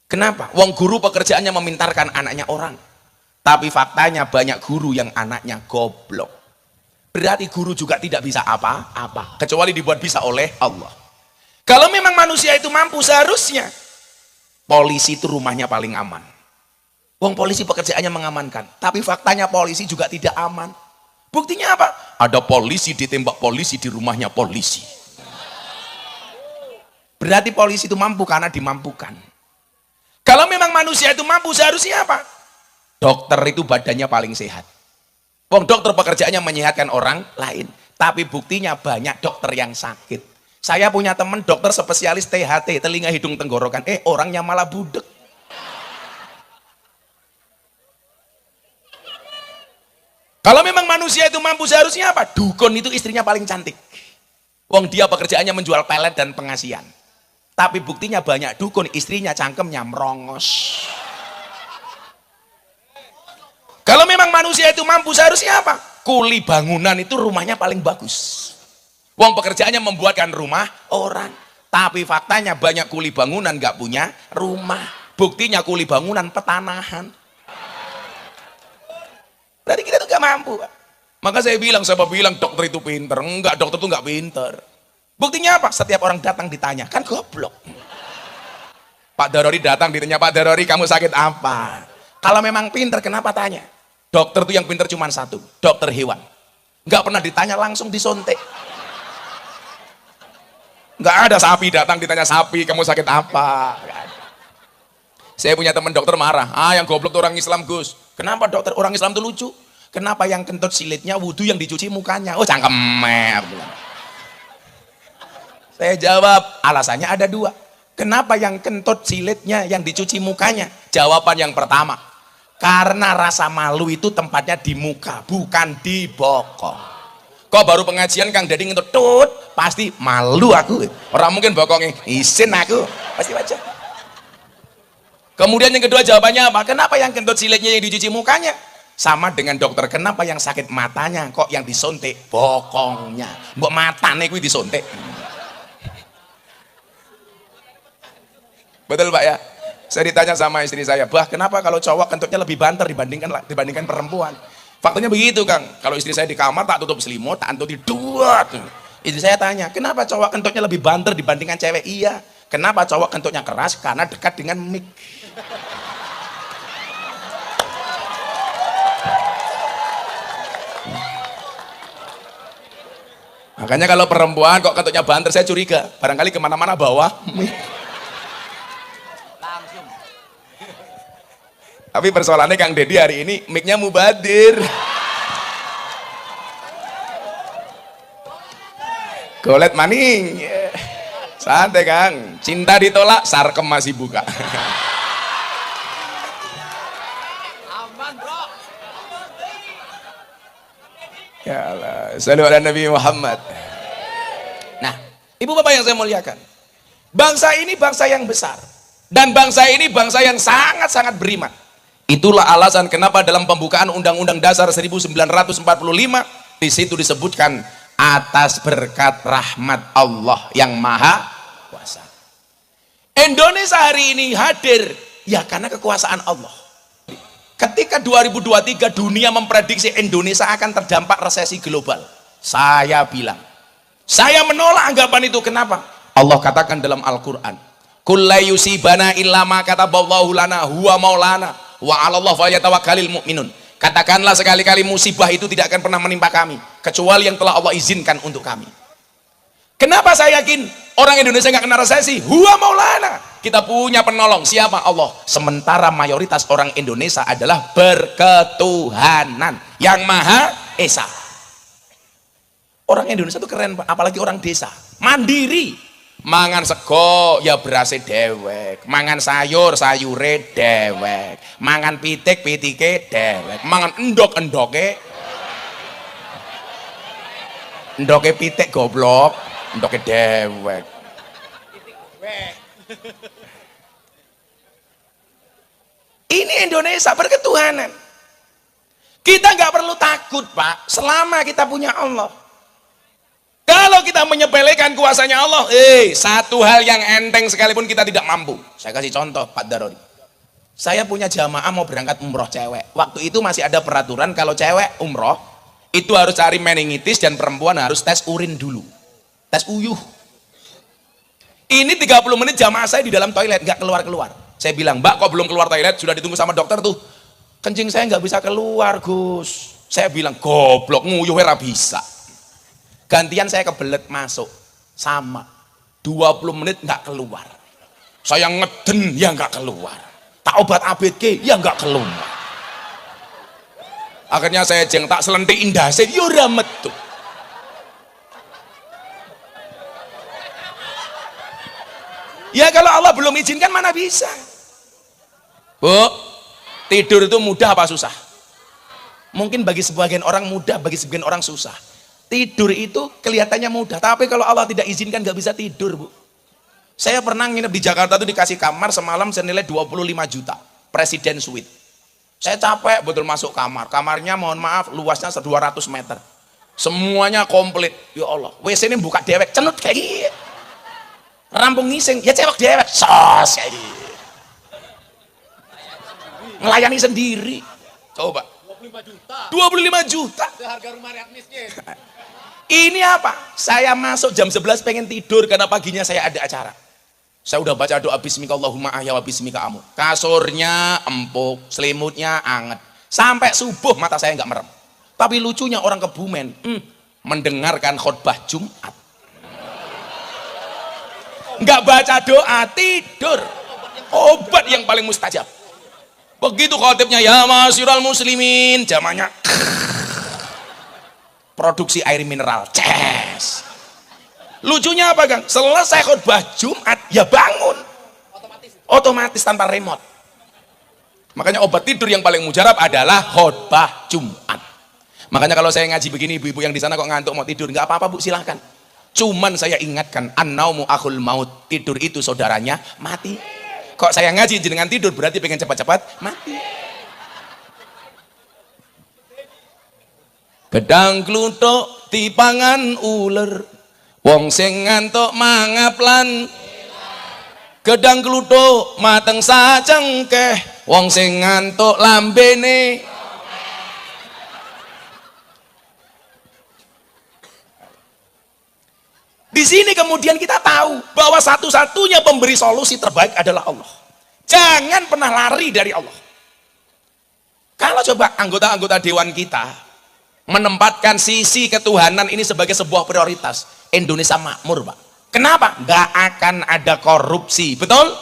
Kenapa? Wong guru pekerjaannya memintarkan anaknya orang. Tapi faktanya banyak guru yang anaknya goblok. Berarti guru juga tidak bisa apa-apa, kecuali dibuat bisa oleh Allah. Kalau memang manusia itu mampu, seharusnya polisi itu rumahnya paling aman. Wong polisi pekerjaannya mengamankan, tapi faktanya polisi juga tidak aman. Buktinya apa? Ada polisi ditembak polisi di rumahnya polisi. Berarti polisi itu mampu karena dimampukan. Kalau memang manusia itu mampu, seharusnya apa? Dokter itu badannya paling sehat. Wong dokter pekerjaannya menyehatkan orang lain, tapi buktinya banyak dokter yang sakit. Saya punya teman dokter spesialis THT, telinga hidung tenggorokan, orangnya malah budek. Kalau memang manusia itu mampu, seharusnya apa? Dukun itu istrinya paling cantik. Wong dia pekerjaannya menjual pelet dan pengasian. Tapi buktinya banyak dukun, istrinya cangkemnya merongos. Kalau memang manusia itu mampu, seharusnya apa? Kuli bangunan itu rumahnya paling bagus. Wong pekerjaannya membuatkan rumah orang. Tapi faktanya banyak kuli bangunan nggak punya rumah. Buktinya kuli bangunan petanahan. Berarti kita tuh gak mampu, Pak. Maka saya bilang, siapa bilang dokter itu pinter? Enggak, dokter itu gak pinter. Buktinya apa? Setiap orang datang ditanya, kan goblok. Pak Darori datang ditanya, Pak Darori kamu sakit apa? Kalau memang pinter, kenapa tanya? Dokter itu yang pinter cuma satu, dokter hewan. Nggak pernah ditanya, langsung disontek. Nggak ada sapi datang ditanya, sapi kamu sakit apa? Saya punya teman dokter marah, yang goblok tuh orang Islam, Gus. Kenapa dokter? Orang Islam tuh lucu. Kenapa yang kentut silitnya wudhu yang dicuci mukanya? Oh, cangkemer. Saya jawab, alasannya ada dua. Kenapa yang kentut silitnya yang dicuci mukanya? Jawaban yang pertama, karena rasa malu itu tempatnya di muka, bukan di bokong. Kok baru pengajian Kang Dadi ngentut tut, pasti malu aku. Orang mungkin bokongnya isin aku, pasti wajar. Kemudian yang kedua jawabannya apa? Kenapa yang kentut siletnya yang dicuci mukanya? Sama dengan dokter, kenapa yang sakit matanya kok yang disuntik bokongnya? Mbok matane kuwi disuntik. Betul Pak ya? Saya ditanya sama istri saya, "Bah, kenapa kalau cowok kentutnya lebih banter dibandingkan perempuan?" Faktanya begitu Kang, kalau istri saya di kamar tak tutup selimut, tak antuti dua. Istri saya tanya, kenapa cowok kentutnya lebih banter dibandingkan cewek? Iya. Kenapa cowok kentutnya keras? Karena dekat dengan mic. Makanya kalau perempuan kok kentutnya banter, saya curiga barangkali kemana-mana bawa mic. Langsung. Tapi persoalannya Kang Deddy hari ini mic-nya mubadir. Golet maning. Santai Kang, cinta ditolak, sarkem masih buka. Aman, Bro. Ya Allah, sallu ala Nabi Muhammad. Nah, ibu bapak yang saya muliakan, bangsa ini bangsa yang besar, dan bangsa ini bangsa yang sangat-sangat beriman. Itulah alasan kenapa dalam pembukaan Undang-Undang Dasar 1945 di situ disebutkan atas berkat rahmat Allah yang maha kuasa. Indonesia hari ini hadir ya karena kekuasaan Allah. Ketika 2023 dunia memprediksi Indonesia akan terdampak resesi global, saya bilang, saya menolak anggapan itu. Kenapa? Allah katakan dalam Al-Quran, "Qul la yusibana illa ma kataballahu lana huwa maulana wa 'alallahi falyatawakkalul mu'minun." Katakanlah sekali-kali musibah itu tidak akan pernah menimpa kami kecuali yang telah Allah izinkan untuk kami. Kenapa saya yakin orang Indonesia nggak kena resesi? Huwa maulana. Kita punya penolong. Siapa? Allah. Sementara mayoritas orang Indonesia adalah berketuhanan yang Maha Esa. Orang Indonesia itu keren, apalagi orang desa. Mandiri. Mangan sego ya berase dewek, mangan sayur sayure dewek, mangan pitik pitike dewek, mangan endok endoke pitik goblok, endoke dewek. Ini Indonesia berketuhanan. Kita nggak perlu takut Pak, selama kita punya Allah. Kalau kita menyepelekan kuasanya Allah, satu hal yang enteng sekalipun kita tidak mampu. Saya kasih contoh Pak Darori. Saya punya jamaah mau berangkat umroh cewek. Waktu itu masih ada peraturan kalau cewek umroh itu harus cari meningitis dan perempuan harus tes urin dulu, tes uyuh. Ini 30 menit jamaah saya di dalam toilet nggak keluar-keluar. Saya bilang, "Mbak, kok belum keluar toilet? Sudah ditunggu sama dokter tuh." "Kencing saya nggak bisa keluar Gus." Saya bilang, "Goblok, nguyuh ora bisa." Gantian saya kebelet masuk, sama 20 menit nggak keluar. Saya ngeden ya nggak keluar, tak obat ABG ya nggak keluar. Akhirnya saya jeng tak selentik indase yo ora metu. Ya kalau Allah belum izinkan mana bisa. Bu, tidur itu mudah apa susah? Mungkin bagi sebagian orang mudah, bagi sebagian orang susah. Tidur itu kelihatannya mudah, tapi kalau Allah tidak izinkan nggak bisa tidur Bu. Saya pernah nginep di Jakarta tuh dikasih kamar semalam senilai 25 juta, Presiden Suite. Saya capek betul masuk kamar, kamarnya mohon maaf luasnya 200 meter, semuanya komplit. Ya Allah, WC ini buka dewek, cenut kayak gini, rampung ngising, ya cewek dewek, sos kayak gini, melayani sendiri. Coba 25 juta Seharga rumah rakyat miskin. Ini apa? Saya masuk jam 11 pengen tidur karena paginya saya ada acara. Saya udah baca doa bismika Allahumma ahya wa bismika amut. Kasurnya empuk, selimutnya anget. Sampai subuh mata saya nggak merem. Tapi lucunya orang Kebumen mendengarkan khutbah Jumat. Nggak baca doa, tidur. Obat yang paling mustajab. Begitu khotibnya ya masyiral muslimin, jamannya produksi air mineral, ces. Lucunya apa Kang? Selesai khutbah Jumat ya bangun otomatis tanpa remote. Makanya obat tidur yang paling mujarab adalah khutbah Jumat. Makanya kalau saya ngaji begini, ibu-ibu yang di sana kok ngantuk mau tidur, nggak apa-apa Bu, silahkan. Cuman saya ingatkan, an-naumu akhul maut, tidur itu saudaranya mati. Kok saya ngaji jenengan tidur berarti pengen cepat-cepat mati. Gedang kluthuk dipangan uler, wong sing ngantuk mangaplan. Gedang kluthuk mateng sacengkeh, wong sing ngantuk lambene. Di sini kemudian kita tahu bahwa satu-satunya pemberi solusi terbaik adalah Allah. Jangan pernah lari dari Allah. Kalau coba anggota-anggota dewan kita menempatkan sisi ketuhanan ini sebagai sebuah prioritas, Indonesia makmur, Pak. Kenapa? Nggak akan ada korupsi, betul?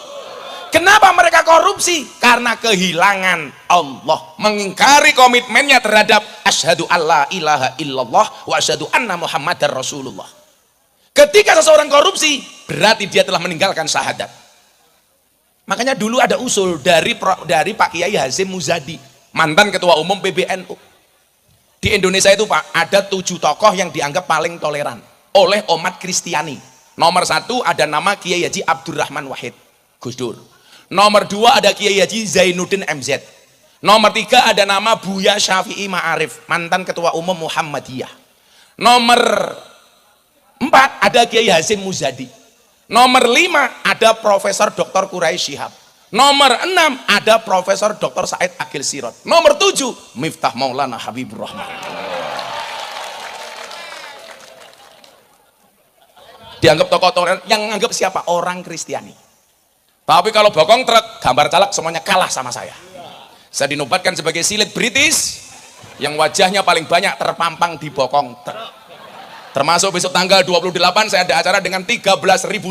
Kenapa mereka korupsi? Karena kehilangan Allah, mengingkari komitmennya terhadap asyhadu alla ilaha illallah wa asyhadu anna muhammadar rasulullah. Ketika seseorang korupsi, berarti dia telah meninggalkan syahadat. Makanya dulu ada usul dari Pak Kiai Hasyim Muzadi, mantan ketua umum PBNU. Di Indonesia itu Pak, ada 7 tokoh yang dianggap paling toleran oleh umat Kristiani. Nomor 1 ada nama Kiai Haji Abdurrahman Wahid, Gus Dur. Nomor 2 ada Kiai Haji Zainuddin MZ. Nomor 3 ada nama Buya Syafi'i Ma'arif, mantan ketua umum Muhammadiyah. Nomor 4 ada Kiai Hasyim Muzadi. Nomor 5 ada Profesor Dr. Quraisy Shihab. Nomor 6 ada Profesor Dr. Said Akil Sirot. Nomor 7 Miftah Maulana Habibur Rahman. Dianggap tokoh toleran, yang menganggap siapa? Orang Kristiani. Tapi kalau bokong truk, gambar caleg semuanya kalah sama saya. Saya dinobatkan sebagai silit British yang wajahnya paling banyak terpampang di bokong truk. Termasuk besok tanggal 28 saya ada acara dengan 13.000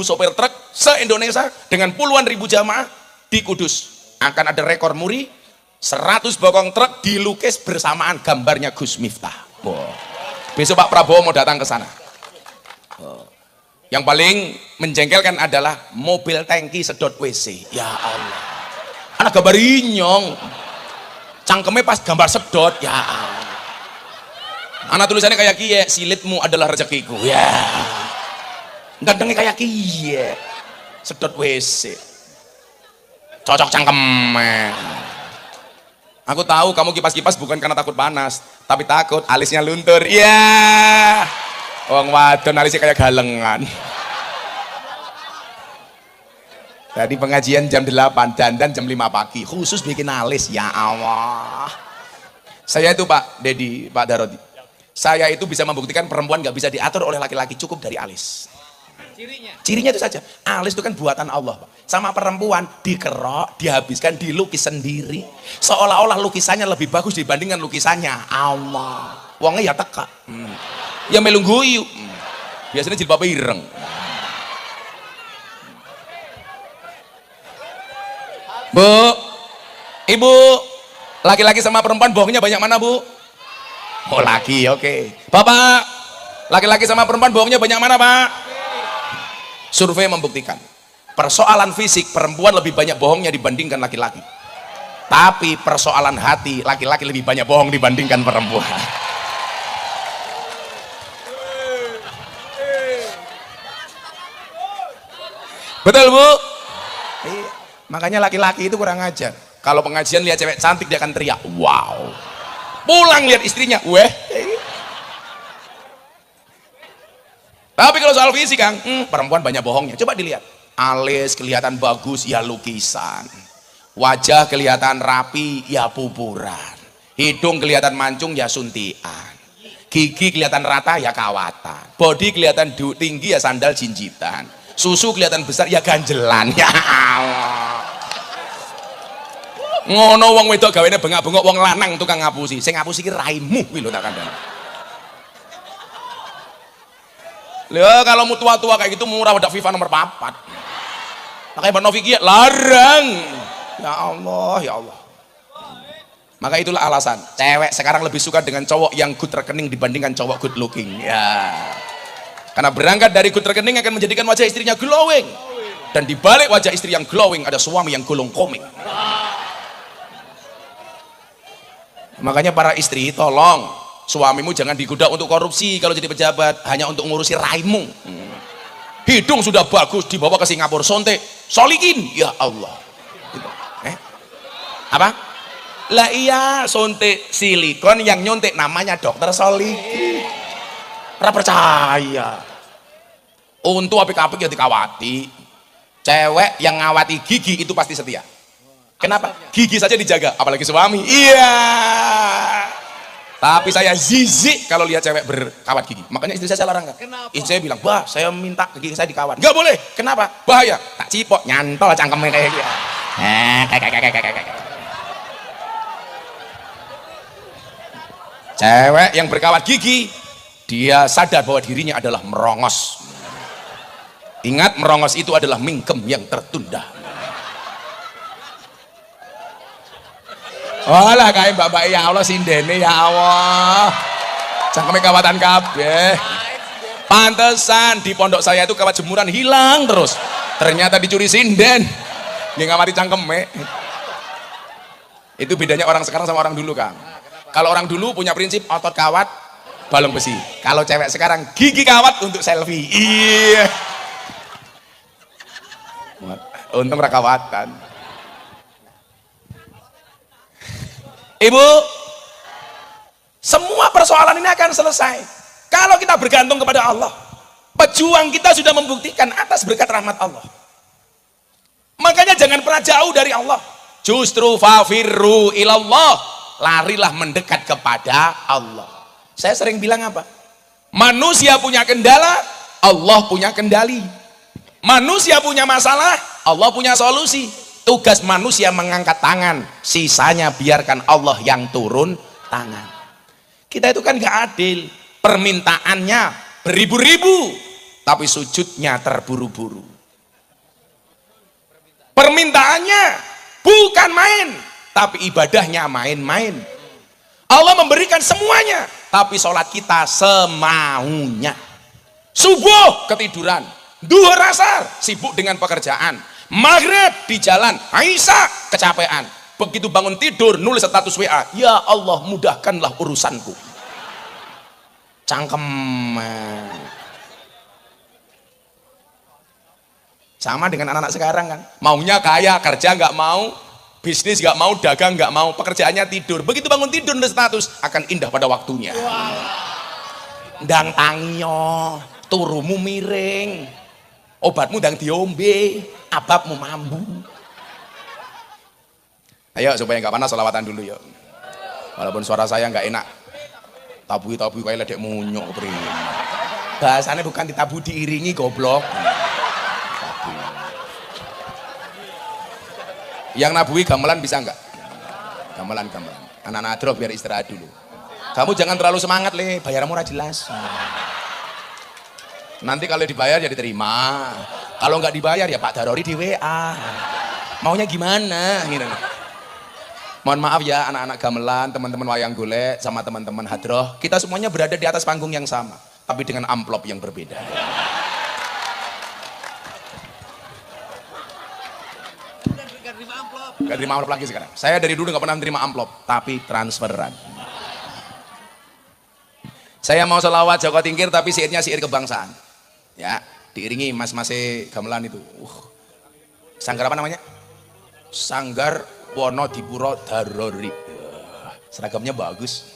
sopir truk se-Indonesia dengan puluhan ribu jamaah di Kudus. Akan ada rekor muri, 100 bokong truk dilukis bersamaan gambarnya Gus Miftah. Wow. Besok Pak Prabowo mau datang ke sana. Yang paling menjengkelkan adalah mobil tangki sedot WC. Ya Allah, anak gambar inyong, cangkemnya pas gambar sedot. Ya Allah, anak tulisannya kayak kie, silitmu adalah rezekiku. Ya, gantengnya kayak kie, sedot WC, cocok cangkemnya. Aku tahu kamu kipas-kipas bukan karena takut panas, tapi takut alisnya luntur. Ya, wong wadon alisnya kayak galengan. Tadi pengajian jam 8, dandan jam 5 pagi, khusus bikin alis. Ya Allah, saya itu Pak Dedi, Pak Darodi, saya itu bisa membuktikan perempuan nggak bisa diatur oleh laki-laki, cukup dari alis. Cirinya itu saja. Alis itu kan buatan Allah, Pak. Sama perempuan dikerok, dihabiskan, dilukis sendiri, seolah-olah lukisannya lebih bagus dibandingkan lukisannya Allah. Wongnya ya teka, ya melungguyu, biasanya jilbabnya ireng. Bu, ibu, laki-laki sama perempuan bohongnya banyak mana Bu? Oh laki, oke. Bapak, laki-laki sama perempuan bohongnya banyak mana Pak? Survei membuktikan persoalan fisik perempuan lebih banyak bohongnya dibandingkan laki-laki, tapi persoalan hati laki-laki lebih banyak bohong dibandingkan perempuan. Betul Bu? Makanya laki-laki itu kurang ajar. Kalau pengajian lihat cewek cantik dia akan teriak wow, pulang lihat istrinya weh. Tapi kalau soal fisik Kang, perempuan banyak bohongnya. Coba dilihat, alis kelihatan bagus ya lukisan, wajah kelihatan rapi ya pupuran, hidung kelihatan mancung ya suntian, gigi kelihatan rata ya kawatan, body kelihatan tinggi ya sandal jinjitan, susu kelihatan besar ya ganjelan. Ya Allah, ngono wong wedok gawene bengak-bengok, wong lanang tukang ngapusi. Sing ngapusi ki raimu kuwi lho tak kandhani. Lha kalau mau tua-tua kayak gitu murah wadah FIFA nomor 4. Makanya Mbak Novi ki larang. Ya Allah, ya Allah. Maka itulah alasan cewek sekarang lebih suka dengan cowok yang good rekening dibandingkan cowok good looking. Ya. Karena berangkat dari good rekening akan menjadikan wajah istrinya glowing. Dan di balik wajah istri yang glowing ada suami yang gulung komik. Makanya para istri tolong suamimu jangan digoda untuk korupsi kalau jadi pejabat, hanya untuk ngurusi rahimmu. Hidung sudah bagus dibawa ke Singapura, sontek solikin, ya Allah. Gitu. Apa? Lah iya, sontek silikon yang nyontek namanya dokter solikin. Ora percaya. Untuk apik-apik ya dikawati. Cewek yang ngawati gigi itu pasti setia. Kenapa? Gigi saja dijaga, apalagi suami. Iya. Tapi saya zizik kalau lihat cewek berkawat gigi. Makanya istri saya larang kan. Istri saya bilang, "Bah, saya minta gigi saya dikawat." Enggak boleh. Kenapa? Bahaya. Tak cipok, nyantol cangkemnya kayak gitu. Cewek yang berkawat gigi, dia sadar bahwa dirinya adalah merongos. Ingat, merongos itu adalah mingkem yang tertunda. Walah kayak mbak-mbak, ya Allah sindene, ya Allah. Cangkeme kawatan kabeh. Pantesan di pondok saya itu kawat jemuran hilang terus. Ternyata dicuri sinden. Nggih ngawati cangkeme. Itu bedanya orang sekarang sama orang dulu, Kang. Kalau orang dulu punya prinsip otot kawat, balong besi. Kalau cewek sekarang gigi kawat untuk selfie. Iya. Untung rakawatan. Ibu, semua persoalan ini akan selesai kalau kita bergantung kepada Allah. Pejuang kita sudah membuktikan atas berkat rahmat Allah. Makanya jangan pernah jauh dari Allah. Justru fafirru ilallah, larilah mendekat kepada Allah. Saya sering bilang apa? Manusia punya kendala, Allah punya kendali. Manusia punya masalah, Allah punya solusi. Tugas manusia mengangkat tangan, sisanya biarkan Allah yang turun tangan. Kita itu kan gak adil, permintaannya beribu-ribu tapi sujudnya terburu-buru. Permintaannya bukan main tapi ibadahnya main-main. Allah memberikan semuanya tapi sholat kita semaunya. Subuh ketiduran, duhur asar sibuk dengan pekerjaan, maghrib di jalan, Aisyah kecapean, begitu bangun tidur nulis status WA, ya Allah mudahkanlah urusanku. Cangkem. Sama dengan anak-anak sekarang kan, maunya kaya, kerja nggak mau, bisnis nggak mau, dagang nggak mau, pekerjaannya tidur. Begitu bangun tidur nulis status, akan indah pada waktunya. Ndang tangio, turumu miring, obatmu ndang diombe, ababmu mambu. Ayo supaya nggak panas sholawatan dulu yuk. Walaupun suara saya nggak enak, tabu kayak ledek munyok beri. Bahasanya bukan ditabu diiringi goblok. Yang nabui gamelan bisa nggak? Gamelan. Anak-anak adro biar istirahat dulu. Kamu jangan terlalu semangat le, bayarmu ora jelas. Nanti kalau dibayar ya diterima, kalau nggak dibayar ya Pak Darori di WA. Maunya gimana gitu. Mohon maaf ya anak-anak gamelan, teman-teman wayang golek sama teman-teman hadroh, kita semuanya berada di atas panggung yang sama tapi dengan amplop yang berbeda. Gak terima amplop lagi sekarang. Saya dari dulu gak pernah terima amplop tapi transferan. Saya mau selawat Joko Tingkir tapi syairnya syair kebangsaan. Ya, diiringi mas-mas gamelan itu. Sanggar apa namanya? Sanggar Wonodipuro Darori. Seragamnya bagus.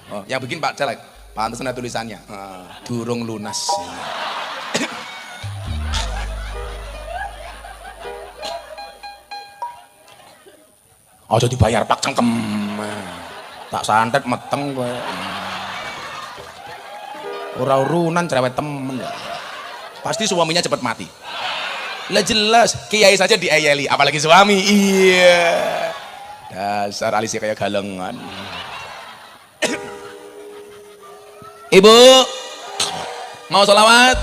Oh, yang bikin Pak Celek. Pantes ada tulisannya. Durung lunas. Oh, jadi bayar Pak cangkem. Tak santet meteng gue. Ora urunan cerewet temen. Pasti suaminya cepat mati. Lah jelas, kiai saja diayeli, apalagi suami. Iya. Dasar alisnya kayak galengan. Ibu, mau sholawat?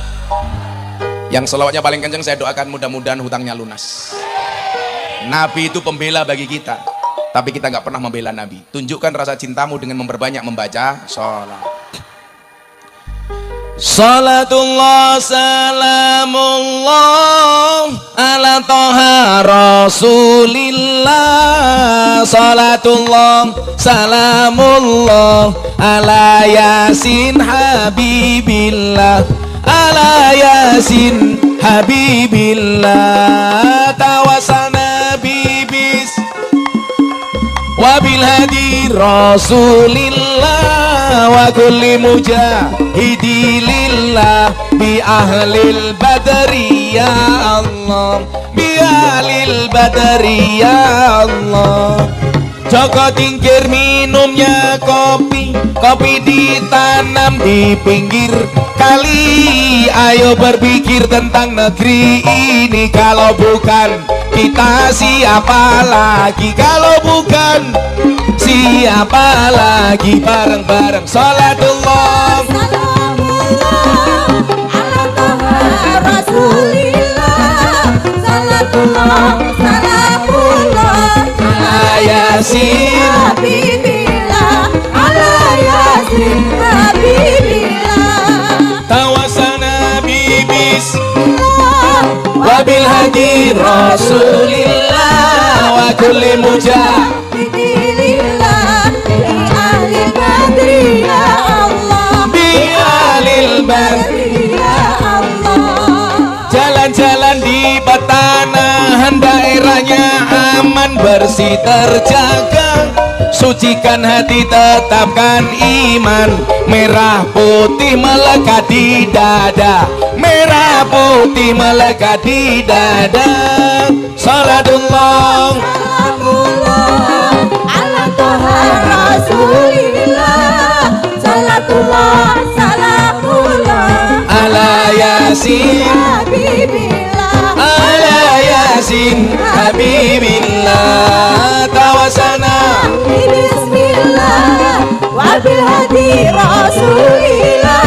Yang sholawatnya paling kenceng saya doakan mudah-mudahan hutangnya lunas. Nabi itu pembela bagi kita, tapi kita nggak pernah membela Nabi. Tunjukkan rasa cintamu dengan memperbanyak membaca sholat. Salatullah salamullah ala toha rasulillah, salatullah salamullah ala yasin habibillah, ala yasin habibillah. Tawasana bibis wabil hadi rasulillah wa kulli mujahidi lillah bi ahlil badri ya Allah, bi ahlil badri ya Allah. Joko tingkir minumnya kopi, kopi ditanam di pinggir kali. Ayo berpikir tentang negeri ini, kalau bukan kita siapa lagi, kalau bukan siapa lagi. Bareng-bareng salatullah salamullah ala toha rasulillah, salatullah salamullah ala yasin habibillah, ala yasin habibillah. tawasana bibis wabil hadi rasulillah wa kulli Bidilillah bi ahlil badri ya Allah, bi ahlil badri. ya Allah. Jalan-jalan di petanahan, daerahnya aman bersih terjaga. Sucikan hati, tetapkan iman, merah putih melekat di dada, merah putih melekat di dada. Salatullah Salamullah ala toha rasulillah, salatullah salamullah ala yasin, habibillah, ala yasin habibillah. Tawasana bismillah wabil hadi rasulillah,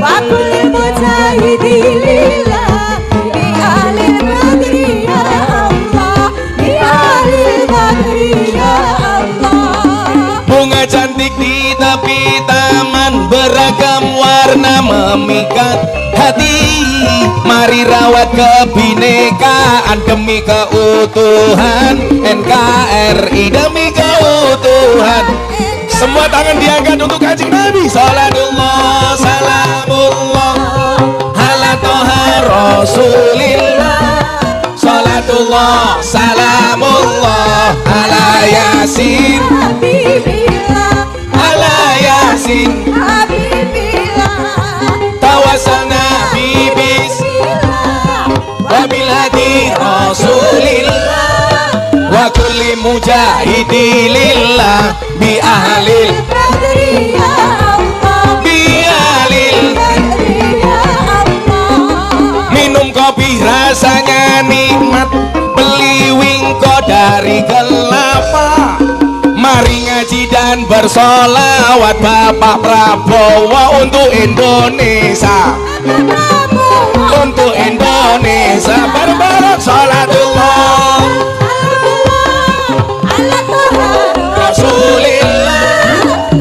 wa kulli mujahidi lillah bi ahlil badri ya Allah, bi ahlil badri ya Allah. bunga cantik di tepi taman, beragam warna memikat hati. Mari rawat kebinekaan demi keutuhan NKRI, demi keutuhan. Semua tangan diangkat untuk Kanjeng Nabi. Salatullah salamullah ala toha rasulillah, salatullah salamullah ala yasin, Habibillah, ala yasin. habibillah, Tawasana bibis wabil hadi rasulillah wa kulli mujahidi lillah bi ahlil, badri ya Allah, bi ahlil. badri ya Allah. Minum kopi rasanya nikmat, beli wingko dari kelapa. Mari ngaji dan bersolawat Bapak Prabowo untuk Indonesia, untuk Indonesia. Bareng-bareng salatullah ala toha rasulillah,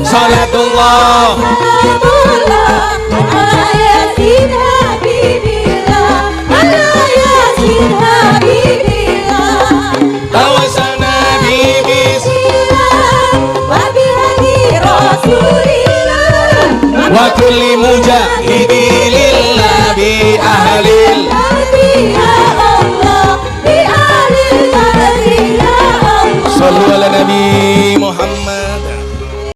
salatullah salamullah ala yasin habibillah, ala yasin habibillah. tawasana bibis wabil hadi rasulillah, wa kulli mujahidi lillah bi ahlil. badri ya Allah, bi ahlil badri ya Allah. Sallu ala nabi.